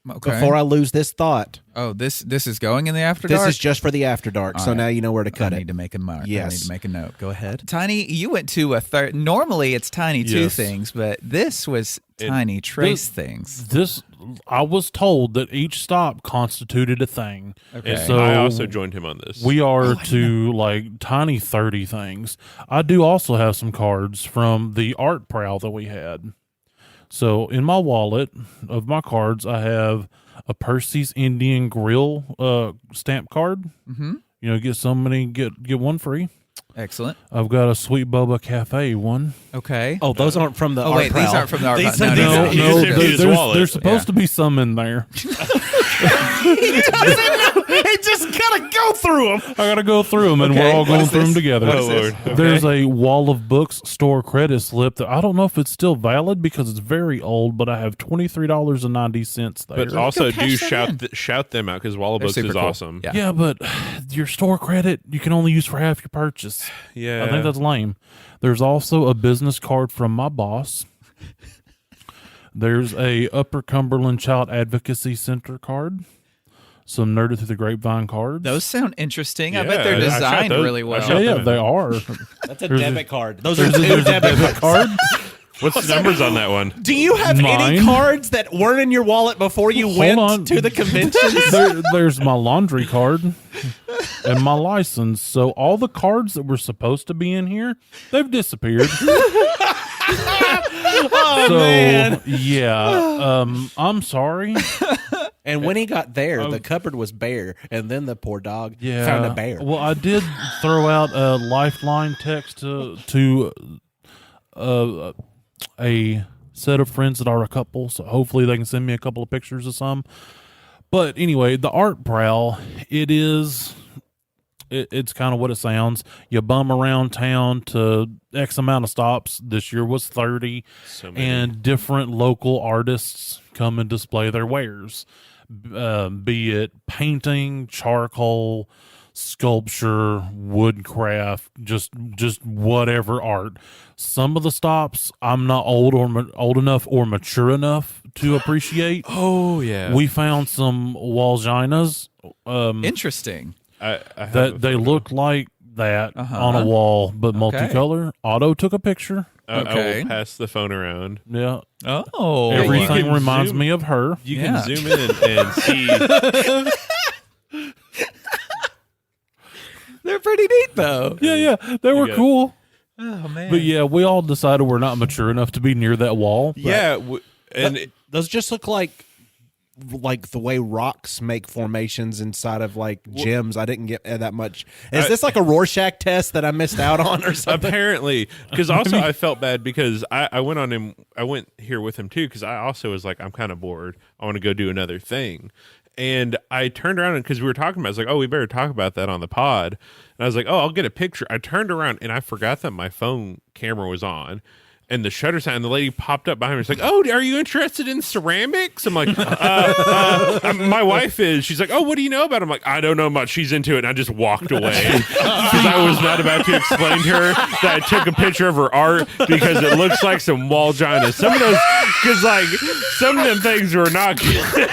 Okay. Before I lose this thought, Oh, this is going in the after this dark? is just for the after dark. All So right. now you know where to I cut need it. to make a mark. Yes. I need to make a note. Go ahead. ahead. Tiny, you went to a third. Normally it's Tiny two Yes. things, but this was Tiny trace things. This, I was told that each stop constituted a thing. Okay. And So I also joined him on this. We are to like Tiny 30 things. I do also have some cards from the art prowl that we had. So in my wallet of my cards, I have a Percy's Indian Grill stamp card. Mm-hmm. You know, get somebody get one free. Excellent. I've got a Sweet Boba Cafe one. Okay. Oh, those aren't from the Oh, art wait, these prowl. aren't from the art These prowl. are- No, these no, are- He just emptied his wallet. there's supposed Yeah. to be some in there. He just gotta go through them. I gotta go through them, and Okay, we're all what going is through them this? together. What Oh, is this? Lord. Okay. There's a Wall of Books store credit slip that I don't know if it's still valid because it's very old, but I have $23.90 there. But also Go do cash that in. shout them out, because Wall of They're Books super is cool. awesome. Yeah. yeah, but your store credit you can only use for half your purchase. Yeah. I think that's lame. There's also a business card from my boss. There's a Upper Cumberland Child Advocacy Center card. Some Nerded Through the Grapevine cards. Those sound interesting. I Yeah, bet they're I shot designed those- really I well. shot yeah, them. they are. That's a There's debit a- card. Those are There's two a debit debit cards. card. What's the numbers on that one? Do you have any Mine? cards that weren't in your wallet before you went on. to the convention? There's my laundry card and my license. So all the cards that were supposed to be in here, they've disappeared. Oh, So man. yeah, I'm sorry. And when he got there, the cupboard was bare, and then the poor dog Yeah, found a bear. Well, I did throw out a lifeline text to a set of friends that are a couple, so hopefully they can send me a couple of pictures of some. But anyway, the art prowl, it's kind of what it sounds. You bum around town to X amount of stops. This year was 30, So many. and different local artists come and display their wares, be it painting, charcoal, sculpture, woodcraft, just whatever art. Some of the stops I'm not old enough or mature enough to appreciate. Oh, yeah. We found some Walginas Interesting. I have that they look like that Uh-huh. on a wall, but multicolor. Otto took a picture. I Okay. will pass the phone around. Yeah, Oh. you everything can reminds zoom- me of her. You Yeah. can zoom in and see. They're pretty neat, though. Yeah, they were got it. cool. Oh, man. But yeah, we all decided we're not mature enough to be near that wall. Yeah. And Those just look like the way rocks make formations inside of like gyms. I didn't get that much. Is this like a Rorschach test that I missed out on or something? apparently, because also I felt bad because I went on him. I went here with him too because I also was like, I'm kind of bored. I want to go do another thing. And I turned around and because we were talking about it, I was like, oh, we better talk about that on the pod. And I was like, oh, I'll get a picture. I turned around and I forgot that my phone camera was on. and the shutter sound, and the lady popped up behind me. She's like, "Oh, are you interested in ceramics?" I'm like, "My wife is." She's like, "Oh, what do you know about it?" I'm like, "I don't know much." She's into it, and I just walked away because I was not about to explain to her that I took a picture of her art because it looks like some wall ginas. Some of those, because like some of them things were not good.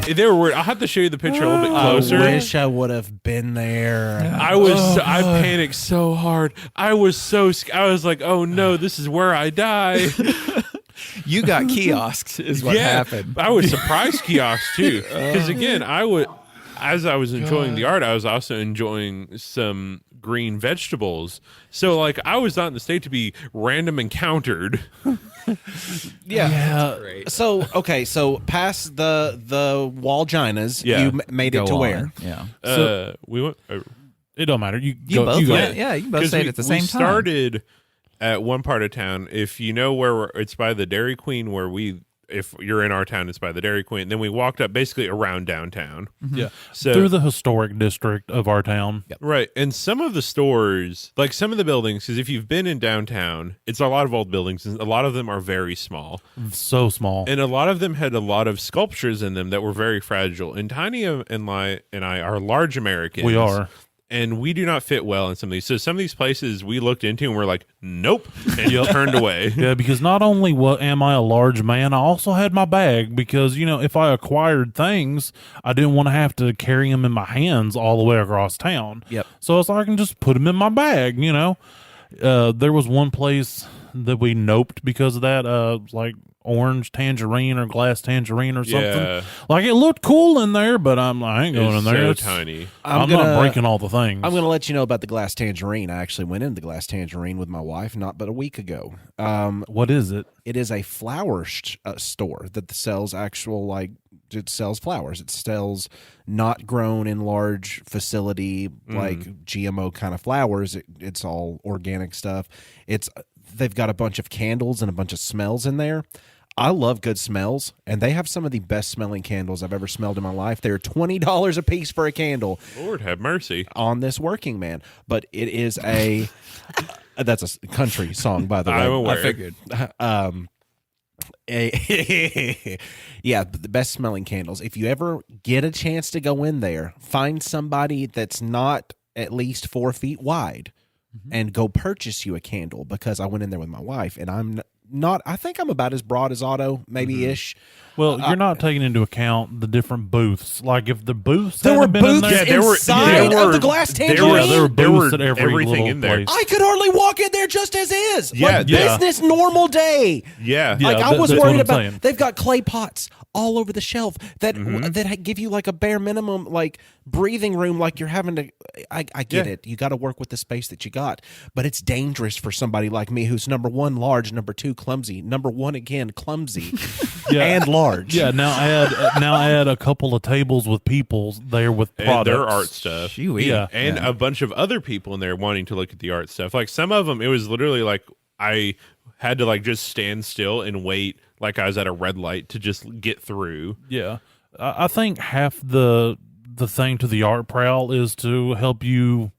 They were weird. I'll have to show you the picture a little bit closer. I wish I would have been there. I panicked so hard. I was like, "Oh no, this is where I die." You got kiosks, is what happened. I was surprised kiosks too, because again, as I was enjoying the art, I was also enjoying some green vegetables. So like, I was not in the state to be random encountered. Yeah. So past the wall ginas, you made it to where? Yeah. We went. It don't matter. You both go. went. Yeah, you can both say it at the same time. We started at one part of town. If you know where it's by the Dairy Queen, if you're in our town, it's by the Dairy Queen. Then we walked up basically around downtown. Mm-hmm. Yeah. So, through the historic district of our town. Yep. Right. And some of the stores, like some of the buildings, because if you've been in downtown, it's a lot of old buildings, and a lot of them are very small. So small. And a lot of them had a lot of sculptures in them that were very fragile. And Tiny and I are large Americans. We are. And we do not fit well in some of these. So some of these places we looked into and we're like, nope, and turned away. Yeah, because not only am I a large man, I also had my bag because, if I acquired things, I didn't want to have to carry them in my hands all the way across town. Yep. So it's like I can just put them in my bag, There was one place that we noped because of that, like orange tangerine or glass tangerine or something. Yeah. Like it looked cool in there, but I ain't going in there. So It's tiny. I'm not breaking all the things. I'm going to let you know about the glass tangerine. I actually went into the glass tangerine with my wife not but a week ago. What is it? It is a flower store that sells it sells flowers. It sells not grown in large facility like GMO kind of flowers. It's all organic stuff. They've got a bunch of candles and a bunch of smells in there. I love good smells, and they have some of the best smelling candles I've ever smelled in my life. They're $20 a piece for a candle. Lord have mercy on this working man. But it is that's a country song, by the way. I'm aware. I figured. Yeah, the best smelling candles. If you ever get a chance to go in there, find somebody that's not at least 4 feet wide and go purchase you a candle, because I went in there with my wife and I'm not, I think I'm about as broad as Otto, maybe ish. Well, you're not taking into account the different booths. Like if the booths there were hadn't been in booths there, inside of the glass tangerine. there were booths at every everything little in there. place. I could hardly walk in there just as is. Yeah, like yeah. business normal day. Yeah. Yeah. Like I was that's worried what I'm about. saying. They've got clay pots all over the shelf that that give you like a bare minimum like breathing room. Like you're having to. I get it. You got to work with the space that you got, but it's dangerous for somebody like me who's number one large, number two clumsy, number one again clumsy, and large. Yeah. Now add a couple of tables with people there with And products. their art stuff. Shoo-wee. Yeah. And a bunch of other people in there wanting to look at the art stuff. Like some of them, it was literally like I had to like just stand still and wait like I was at a red light to just get through. Yeah. I think half the thing to the art prowl is to help you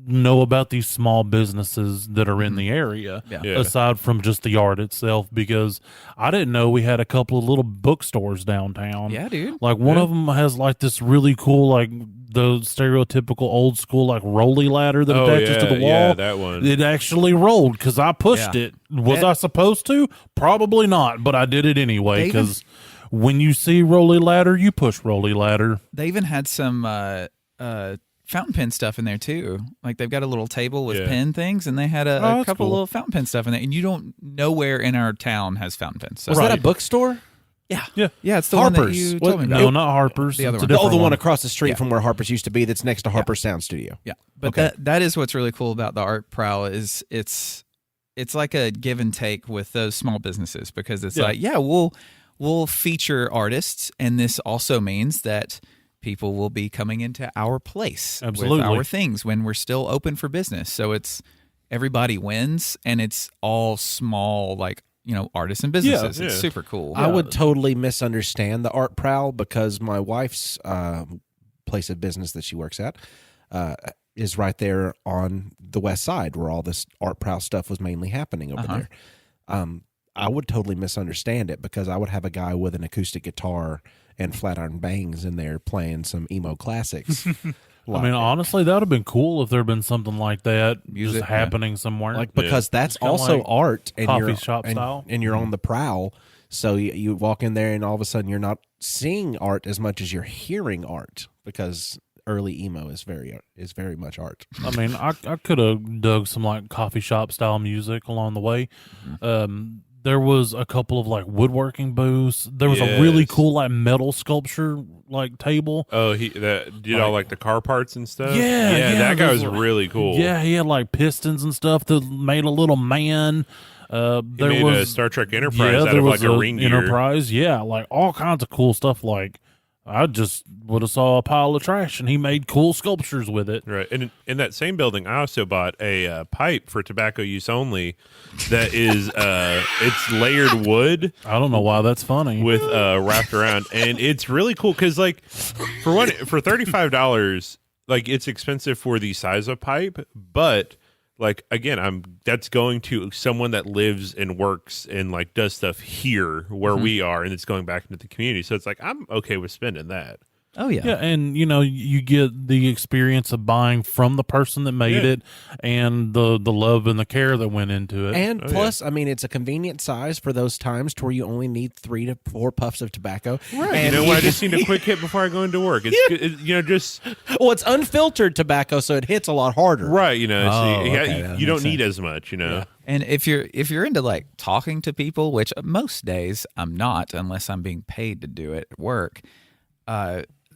know about these small businesses that are in the area, Yeah. Yeah. aside from just the art itself, because I didn't know we had a couple of little bookstores downtown. Yeah, dude. Like one of them has like this really cool, like the stereotypical old school, like rolly ladder that attaches to the wall. Yeah, that one. It actually rolled because I pushed Yeah. it. Was I supposed to? Probably not, but I did it anyway They even- because when you see rolly ladder, you push rolly ladder. They even had some fountain pen stuff in there too. Like they've got a little table with pen things, and they had a that's couple cool. little fountain pen stuff in there. And you don't nowhere in our town has fountain pens. So Was that a bookstore? yeah, Yeah. yeah, it's the one that Harper's. you What- told me No, about. not Harper's. The other It's a one. different Oh, the one one. across the street Yeah. from where Harper's used to be. That's next to Harper's Sound Studio. Yeah, but Okay. that is what's really cool about the art prowl is it's like a give and take with those small businesses, because it's like we'll feature artists, and this also means that people will be coming into our place Absolutely. with our things when we're still open for business. So it's everybody wins, and it's all small like artists and businesses. Yeah. It's super cool. I would totally misunderstand the art prowl because my wife's place of business that she works at is right there on the west side where all this art prowl stuff was mainly happening over there. I would totally misunderstand it because I would have a guy with an acoustic guitar and flat iron bangs in there playing some emo classics. I mean, honestly, that would have been cool if there had been something like that Music, just happening somewhere. like because that's kinda also like art and coffee you're shop style. and you're on the prowl. So you walk in there and all of a sudden you're not seeing art as much as you're hearing art because early emo is very much art. I mean, I could have dug some like coffee shop style music along the way. There was a couple of like woodworking booths. There was a really cool like metal sculpture like table. Oh, he did all like the car parts and stuff. Yeah, that guy was those really cool. Yeah, he had like pistons and stuff that made a little man. He There made was a Star Trek Enterprise out there of was like a ring gear. Enterprise. Yeah, like all kinds of cool stuff. Like I just would have saw a pile of trash and he made cool sculptures with it. Right, and in that same building, I also bought a pipe for tobacco use only. That is, it's layered wood I don't know why that's funny. with wrapped around, and it's really cool because, like, for $35, like it's expensive for the size of pipe, but like again, that's going to someone that lives and works and like does stuff here where we are, and it's going back into the community. So it's like I'm okay with spending that. Oh yeah. Yeah, and you get the experience of buying from the person that made it, and the love and the care that went into it. And plus, I mean, it's a convenient size for those times to where you only need 3 to 4 puffs of tobacco. Right. And When I just need a quick hit before I go into work. It's just well, it's unfiltered tobacco, so it hits a lot harder. right. So okay, that you don't makes need as much. And if you're into like talking to people, which most days I'm not unless I'm being paid to do it at work,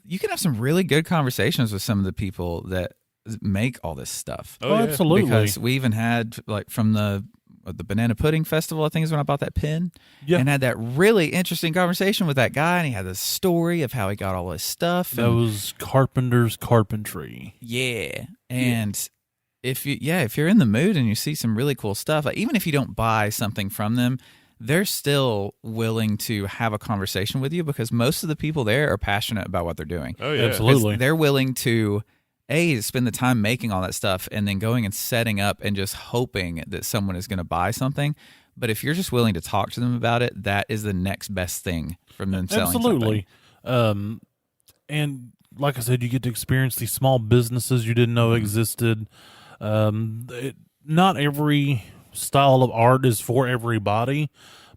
you can have some really good conversations with some of the people that make all this stuff. Oh, yeah. Absolutely. Because we even had like from the Banana Pudding Festival, I think is when I bought that pin. Yeah. And had that really interesting conversation with that guy, and he had this story of how he got all his stuff. That and, was Carpenter's Carpentry. yeah. And if you're in the mood and you see some really cool stuff, like even if you don't buy something from them, they're still willing to have a conversation with you because most of the people there are passionate about what they're doing. Oh yeah. Absolutely. They're willing to spend the time making all that stuff and then going and setting up and just hoping that someone is going to buy something. But if you're just willing to talk to them about it, that is the next best thing from them selling Absolutely. And like I said, you get to experience these small businesses you didn't know existed. Not every style of art is for everybody,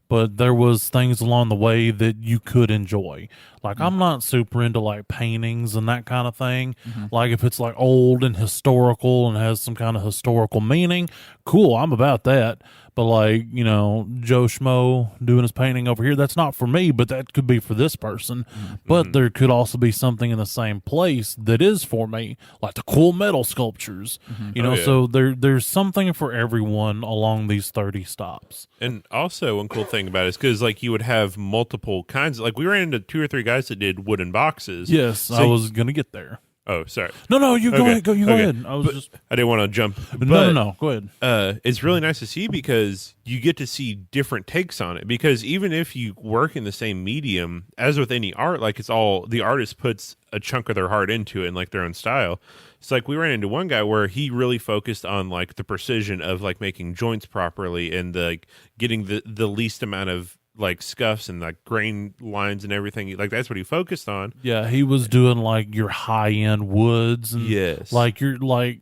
but there was things along the way that you could enjoy. Like I'm not super into like paintings and that kind of thing. Like if it's like old and historical and has some kind of historical meaning, cool, I'm about that. But like, Joe Schmo doing his painting over here, that's not for me, but that could be for this person. But there could also be something in the same place that is for me, like the cool metal sculptures. So there's something for everyone along these 30 stops. And also, one cool thing about it is because like you would have multiple kinds. Like we ran into 2 or 3 guys that did wooden boxes. Yes, So I was going to get there. Oh, sorry. No, you go Okay, ahead. Go okay. ahead. I was just I didn't want to jump. no. Go ahead. It's really nice to see because you get to see different takes on it. Because even if you work in the same medium, as with any art, like it's all the artist puts a chunk of their heart into it and like their own style. It's like we ran into one guy where he really focused on like the precision of like making joints properly and like getting the least amount of like scuffs and like grain lines and everything. Like that's what he focused on. Yeah, he was doing like your high end woods and Yes. like your like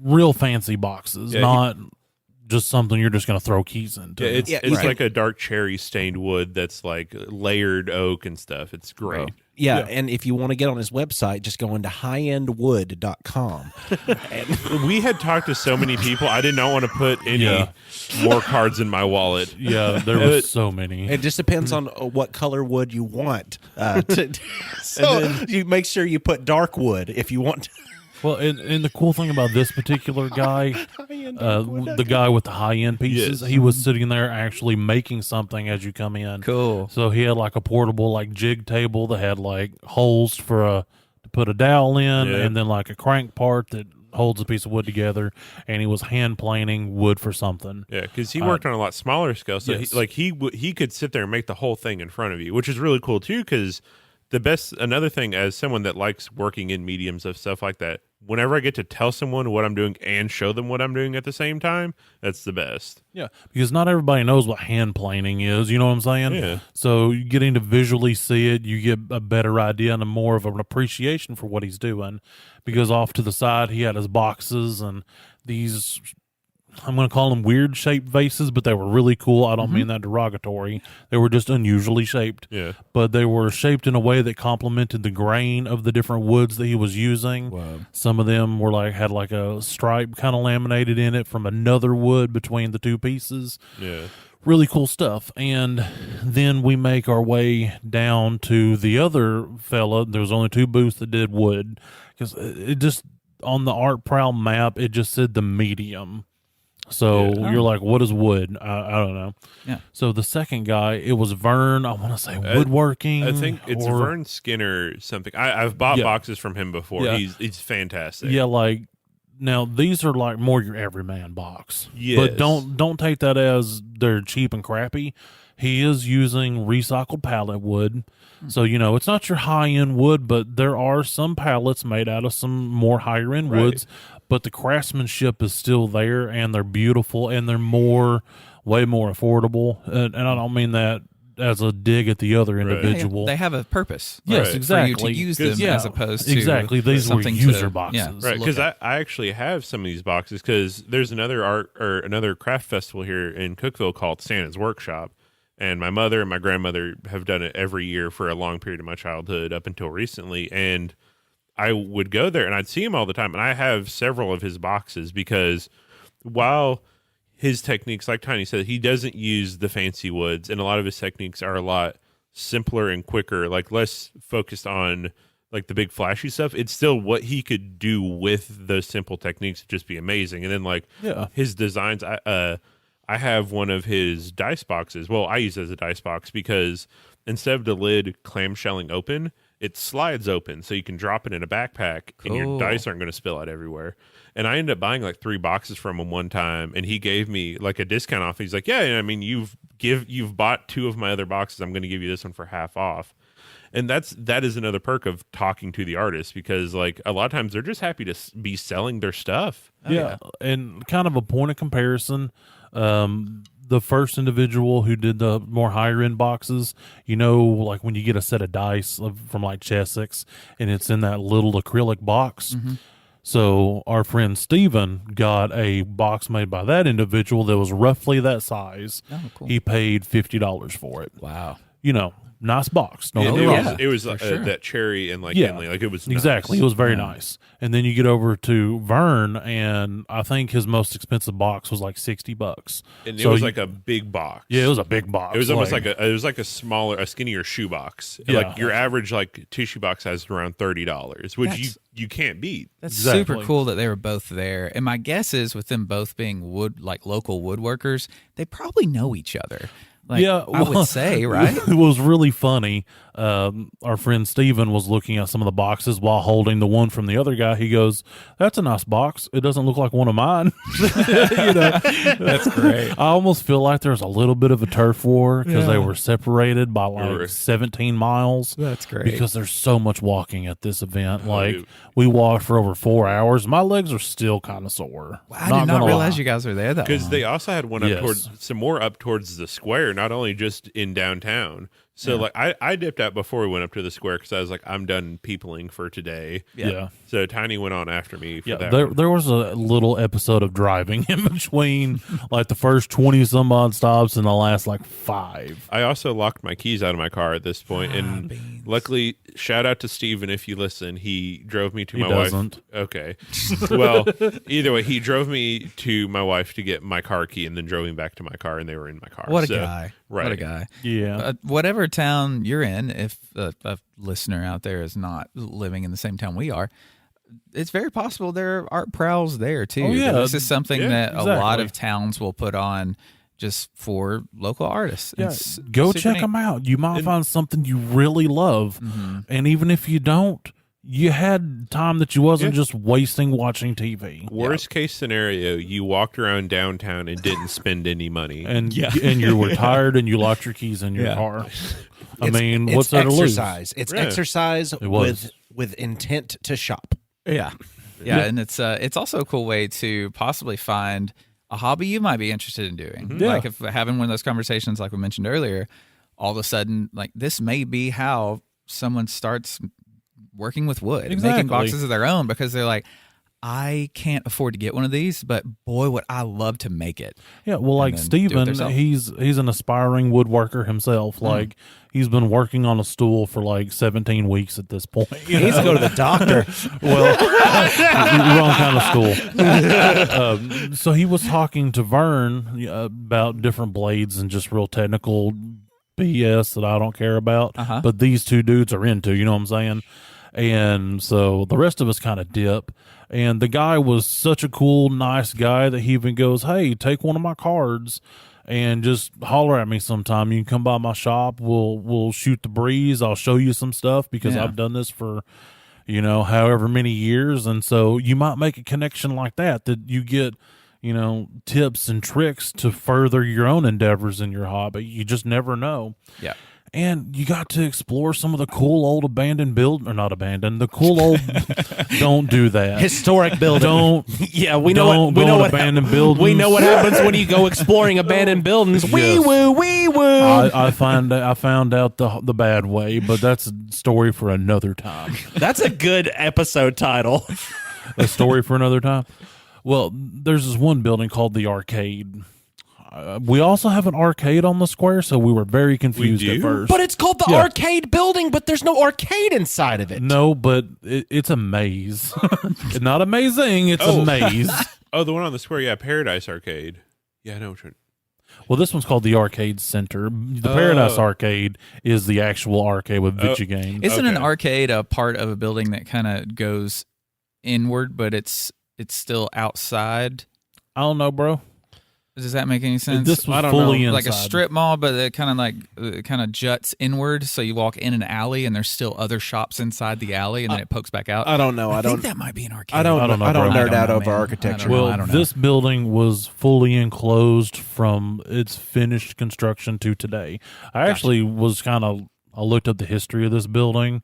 real fancy boxes, Yeah, not just something you're just going to throw keys into. Yeah, it's right. like a dark cherry stained wood that's like layered oak and stuff. It's great. Yeah, and if you want to get on his website, just go into highendwood.com. We had talked to so many people. I did not want to put any more cards in my wallet. Yeah, there was so many. It just depends on what color wood you want. So you make sure you put dark wood if you want to. Well, and the cool thing about this particular guy, the guy with the high end pieces, he was sitting there actually making something as you come in. Cool. So he had like a portable like jig table that had like holes to put a dowel in, and then like a crank part that holds a piece of wood together, and he was hand planing wood for something. Yeah, because he worked on a lot smaller scale, so yes. he could sit there and make the whole thing in front of you, which is really cool too. Because another thing, as someone that likes working in mediums of stuff like that, whenever I get to tell someone what I'm doing and show them what I'm doing at the same time, that's the best. Yeah, because not everybody knows what hand planing is. You know what I'm saying? Yeah. So getting to visually see it, you get a better idea and a more of an appreciation for what he's doing. Because off to the side, he had his boxes and these, I'm going to call them weird shaped vases, but they were really cool. I don't mean that derogatory. They were just unusually shaped. Yeah. But they were shaped in a way that complemented the grain of the different woods that he was using. Wow. Some of them were had a stripe kind of laminated in it from another wood between the two pieces. Yeah. Really cool stuff. And then we make our way down to the other fella. There was only 2 booths that did wood, because it just, on the Art Prowl map, it just said the medium. So you're like, what is wood? I don't know. Yeah. So the second guy, it was Vern. I want to say woodworking. I think it's Vern Skinner something. I've bought boxes from him before. Yeah. He's fantastic. Yeah, now these are more your everyman box. Yes. But don't take that as they're cheap and crappy. He is using recycled pallet wood. So, it's not your high-end wood, but there are some pallets made out of some more higher-end woods. But the craftsmanship is still there, and they're beautiful, and they're way more affordable. And I don't mean that as a dig at the other individual. They have a purpose. Yes, exactly. For you to use them as opposed to exactly. These were something user boxes. Yeah, Right, because I actually have some of these boxes, because there's another craft festival here in Cookeville called Santa's Workshop. And my mother and my grandmother have done it every year for a long period of my childhood up until recently. And I would go there and I'd see him all the time. And I have several of his boxes, because while his techniques, like Tiny said, he doesn't use the fancy woods, and a lot of his techniques are a lot simpler and quicker, less focused on the big flashy stuff. It's still what he could do with those simple techniques would just be amazing. And then his designs, I have one of his dice boxes. Well, I use it as a dice box because instead of the lid clamshelling open, it slides open, so you can drop it in a backpack, and your dice aren't going to spill out everywhere. And I ended up buying 3 boxes from him one time, and he gave me a discount off. He's like, "Yeah, I mean, you've bought 2 of my other boxes. I'm going to give you this one for half off." And that is another perk of talking to the artist, because a lot of times they're just happy to be selling their stuff. Yeah, and kind of a point of comparison. The first individual who did the more higher end boxes, when you get a set of dice from Chessex and it's in that little acrylic box. Mm-hmm. So our friend Steven got a box made by that individual that was roughly that size. Oh, cool. He paid $50 for it. Wow. Nice box. It was that cherry and Henley. It was nice. Exactly. It was very nice. And then you get over to Vern, and I think his most expensive box was $60. And it was a big box. Yeah, it was a big box. It was almost a skinnier shoe box. Yeah. Your average tissue box has around $30, which you can't beat. That's super cool that they were both there. And my guess is, with them both being local woodworkers, they probably know each other. I would say, right? It was really funny. Our friend Steven was looking at some of the boxes while holding the one from the other guy. He goes, "That's a nice box. It doesn't look like one of mine." That's great. I almost feel like there's a little bit of a turf war, because they were separated by 17 miles. That's great. Because there's so much walking at this event. We walked for over 4 hours. My legs are still kind of sore. Wow, I did not realize you guys were there that long. Because they also had one up towards the square, not only just in downtown. So I dipped out before we went up to the square, because I was like, I'm done peopling for today. Yeah. So Tiny went on after me for that. There was a little episode of driving in between the first 20 some odd stops and the last 5. I also locked my keys out of my car at this point, and luckily, shout out to Steven if you listen. He drove me to my wife. Okay. Well, either way, he drove me to my wife to get my car key, and then drove me back to my car, and they were in my car. What a guy. Right. What a guy. Yeah. Whatever town you're in, if a listener out there is not living in the same town we are, it's very possible there are art prowls there too. Oh, yeah. This is something that exactly. a lot of towns will put on just for local artists. Yeah. Go check them out. You might find something you really love. Mm-hmm. And even if you don't, you had time that you wasn't just wasting watching TV. Worst case scenario, you walked around downtown and didn't spend any money. And you were tired and you locked your keys in your car. I mean, what's there to lose? It's exercise with intent to shop. Yeah. And it's also a cool way to possibly find a hobby you might be interested in doing. Like if having one of those conversations like we mentioned earlier, all of a sudden, like this may be how someone starts working with wood, making boxes of their own, because they're like, I can't afford to get one of these, but boy, would I love to make it. Yeah, well, like Steven, he's an aspiring woodworker himself. Like he's been working on a stool for like 17 weeks at this point. He needs to go to the doctor. Well, wrong kind of stool. So he was talking to Vern about different blades and just real technical BS that I don't care about, but these two dudes are into, you know what I'm saying? And so the rest of us kind of dip. And the guy was such a cool, nice guy that he even goes, hey, take one of my cards and just holler at me sometime. You can come by my shop. We'll shoot the breeze. I'll show you some stuff because I've done this for, however many years. And so you might make a connection like that you get, tips and tricks to further your own endeavors in your hobby. You just never know. Yeah. And you got to explore some of the cool old abandoned the cool old, don't do that. Historic building. We know what abandoned buildings. We know what happens when you go exploring abandoned buildings. Wee woo, wee woo. I found out the bad way, but that's a story for another time. That's a good episode title. A story for another time. Well, there's this one building called the Arcade. We also have an arcade on the square, so we were very confused at first. But it's called the Arcade Building, but there's no arcade inside of it. No, but it's a maze. It's not amazing, it's a maze. Oh, the one on the square, Paradise Arcade. Yeah, I know which one. Well, this one's called the Arcade Center. The Paradise Arcade is the actual arcade with video games. Isn't an arcade a part of a building that kind of goes inward, but it's still outside? I don't know, bro. Does that make any sense? This was fully inside. Like a strip mall, but it kind of juts inward. So you walk in an alley, and there's still other shops inside the alley, and then it pokes back out. I don't know. I think that might be an arcade. I don't nerd out over architecture. Well, this building was fully enclosed from its finished construction to today. I actually was I looked up the history of this building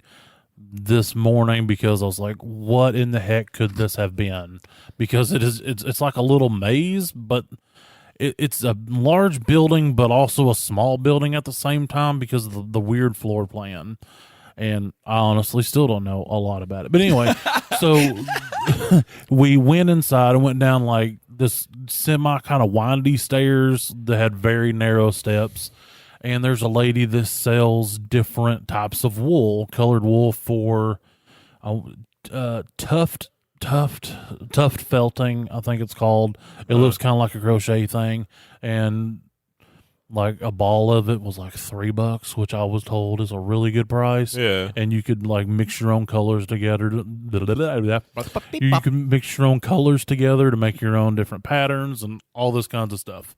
this morning because I was like, what in the heck could this have been? Because it's like a little maze, but it's a large building, but also a small building at the same time because of the weird floor plan. And I honestly still don't know a lot about it. But anyway, so we went inside and went down like this semi kind of windy stairs that had very narrow steps. And there's a lady that sells different types of wool, colored wool for tuft felting, I think it's called. It looks kind of like a crochet thing, and like a ball of it was like $3, which I was told is a really good price. Yeah, and you could like mix your own colors together. You can mix your own colors together to make your own different patterns and all this kinds of stuff.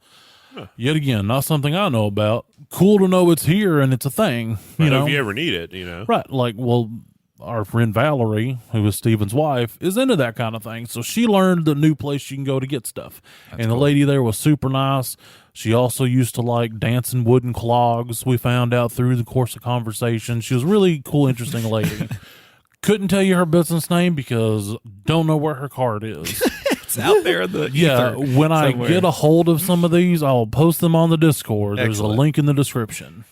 Yet again, not something I know about. Cool to know it's here and it's a thing. You know, if you ever need it, right? Like, well, our friend Valerie, who is Steven's wife, is into that kind of thing. So she learned the new place you can go to get stuff. That's and cool. The lady there was super nice. She also used to like dancing wooden clogs, we found out through the course of conversation. She was a really cool, interesting lady. Couldn't tell you her business name because don't know where her card is. It's out there in the ether when somewhere. I get a hold of some of these, I'll post them on the Discord. There's a link in the description.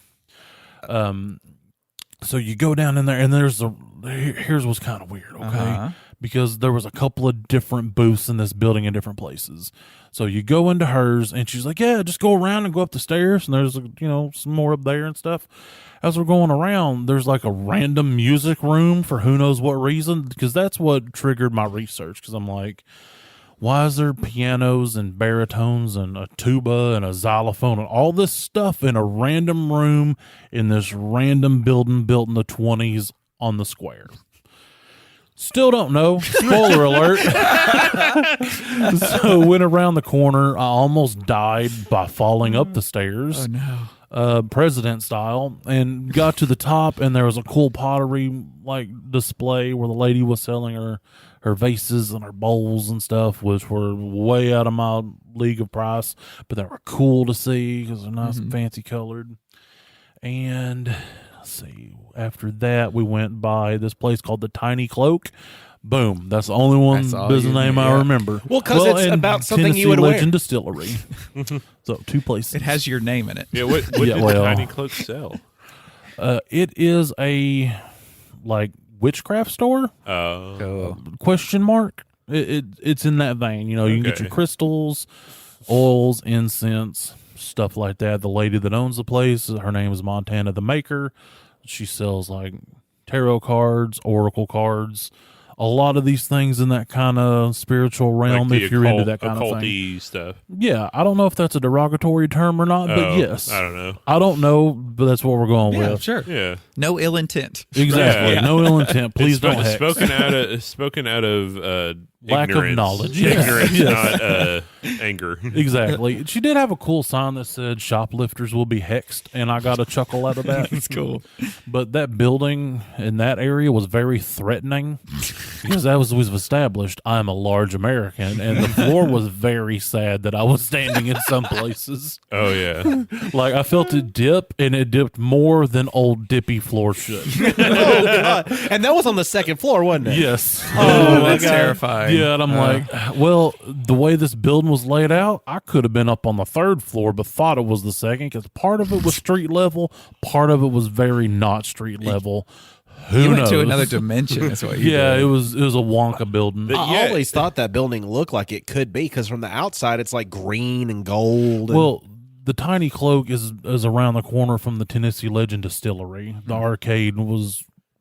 So you go down in there, and here's what's kind of weird, okay? Because there was a couple of different booths in this building in different places. So you go into hers, and she's like, yeah, just go around and go up the stairs, and there's, some more up there and stuff. As we're going around, there's like a random music room for who knows what reason, because that's what triggered my research, because I'm like, why is there pianos and baritones and a tuba and a xylophone and all this stuff in a random room in this random building built in the 1920s on the square? Still don't know. Spoiler alert. So went around the corner. I almost died by falling up the stairs. Oh, no. president style, and got to the top, and there was a cool pottery like display where the lady was selling her vases and her bowls and stuff, which were way out of my league of price, but they were cool to see because they're nice and fancy colored. And let's see, after that we went by this place called the Tiny Cloak. Boom, that's the only one business name I remember. Well, because it's about something Tennessee you would Legend wear. Distillery. So 2 places. It has your name in it. Yeah, what did the Tiny Cloak sell? It is a like witchcraft store? Oh. Question mark. It's in that vein. You know, you can get your crystals, oils, incense, stuff like that. The lady that owns the place, her name is Montana the Maker. She sells like tarot cards, oracle cards, a lot of these things in that kind of spiritual realm, Like if you're into that kind of thing. Occulty stuff. Yeah, I don't know if that's a derogatory term or not, but yes. I don't know. I don't know, but that's what we're going with. Sure. Yeah. No ill intent. Exactly. Yeah. No ill intent. Please It's don't hex. spoken out of Lack of ignorance. knowledge. Yeah. Ignorance, Yes. not anger. Exactly. She did have a cool sign that said shoplifters will be hexed, and I got a chuckle out of that. It's cool. But that building in that area was very threatening because that was established. I'm a large American, and the floor was very sad that I was standing in some places. Oh yeah. Like I felt it dip, and it dipped more than old dippy floor should. Oh God! And that was on the second floor, wasn't it? Yes. Oh, my that's God. terrifying. Yeah, and I'm like, well, the way this building was laid out, I could have been up on the third floor, but thought it was the second because part of it was street level, part of it was very not street level. Who You knows? went to another dimension, is what you Yeah, did. it was a Wonka building. I always thought that building looked like it could be because from the outside it's like green and gold. And, Well, the Tiny Cloak is around the corner from the Tennessee Legend Distillery. The arcade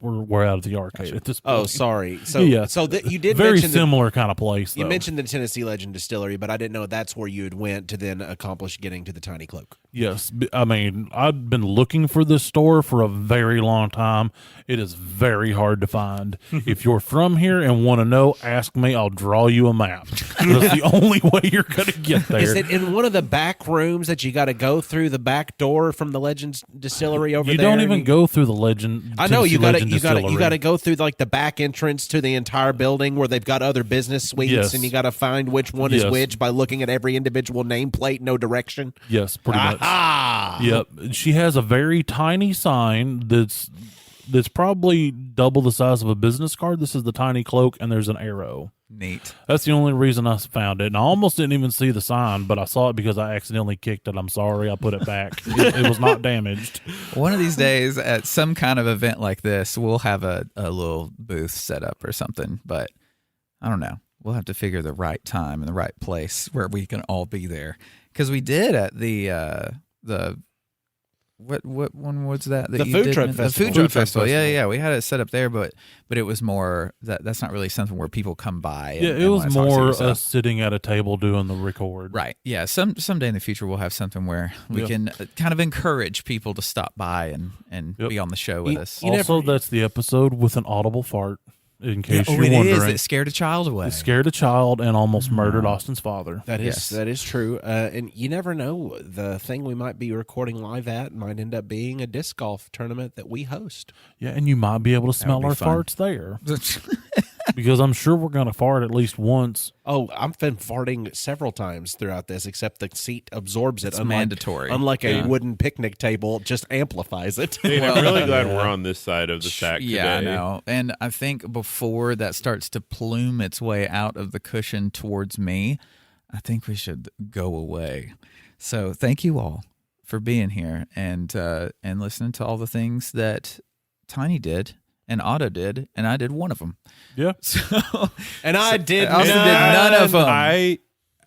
we're out of the arcade at this point. oh, sorry. So Yeah. so you did Very mention similar kind of place. you though. mentioned the Tennessee Legend Distillery, but I didn't know that's where you had went to then accomplish getting to the Tiny Cloak. Yes. I mean, I've been looking for this store for a very long time. It is very hard to find. If you're from here and want to know, ask me. I'll draw you a map. That's the only way you're going to get there. Is it in one of the back rooms that you got to go through the back door from the Legends Distillery over you there? don't even go through the Legend. I know you got Tennessee to Legend you got to Distillery. go through like the back entrance to the entire building where they've got other business suites, Yes. and you got to find which one is Yes. which by looking at every individual nameplate, no direction. Yes, pretty much. Ah, Yep. She has a very tiny sign that's probably double the size of a business card. This is the Tiny Cloak, and there's an arrow. Neat. That's the only reason I found it. And I almost didn't even see the sign, but I saw it because I accidentally kicked it. I'm sorry. I put it back. It was not damaged. One of these days at some kind of event like this, we'll have a little booth set up or something, but I don't know. We'll have to figure the right time and the right place where we can all be there. Because we did at the what one was that The you food did? truck The festival. food truck Food truck festival. festival. Yeah. We had it set up there, but it was more that's not really something where people come by. Yeah, and it was wanna talk to more you, so- us sitting at a table doing the record. Right. Yeah. Someday in the future we'll have something where we Yep. can kind of encourage people to stop by and Yep. be on the show with us. Also, that's the episode with an audible fart, in case Oh, you're it wondering. is. It scared a child away. It scared a child and almost murdered Austin's father. that is Yes. that is true. And you never know, the thing we might be recording live at might end up being a disc golf tournament that we host. Yeah, and you might be able to smell be our fun. farts there because I'm sure we're going to fart at least once. Oh, I've been farting several times throughout this, except the seat absorbs it. It's mandatory. Unlike Yeah. a wooden picnic table, it just amplifies it. Dude, I'm really glad we're on this side of the sack Yeah, I today. know. And I think before that starts to plume its way out of the cushion towards me, I think we should go away. So thank you all for being here and listening to all the things that Tiny did and Otto did, and I did one of them. Yeah. So And I did Austin did none of them.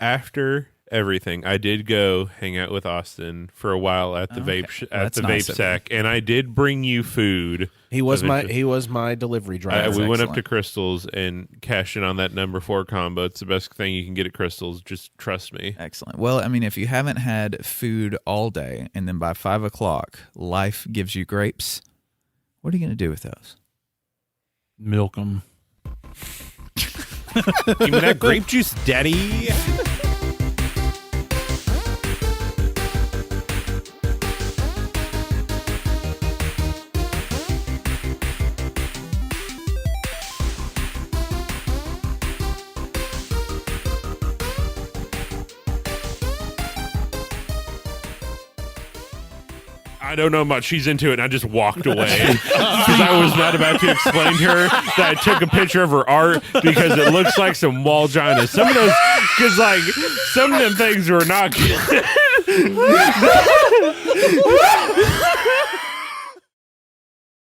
After everything, I did go hang out with Austin for a while at the That's nice vape of sack, and I did bring you food. He was Eventually. my delivery driver. We went up to excellent. Crystal's and cashed in on that number 4 combo. It's the best thing you can get at Crystal's. Just trust me. Excellent. Well, I mean, if you haven't had food all day and then by 5 o'clock, life gives you grapes, what are you going to do with those? Milk them. Give me that grape juice, daddy. I don't know much. She's into it, and I just walked away because I was not about to explain to her that I took a picture of her art because it looks like some wall-gina. Some of those, because like some of them things were not good.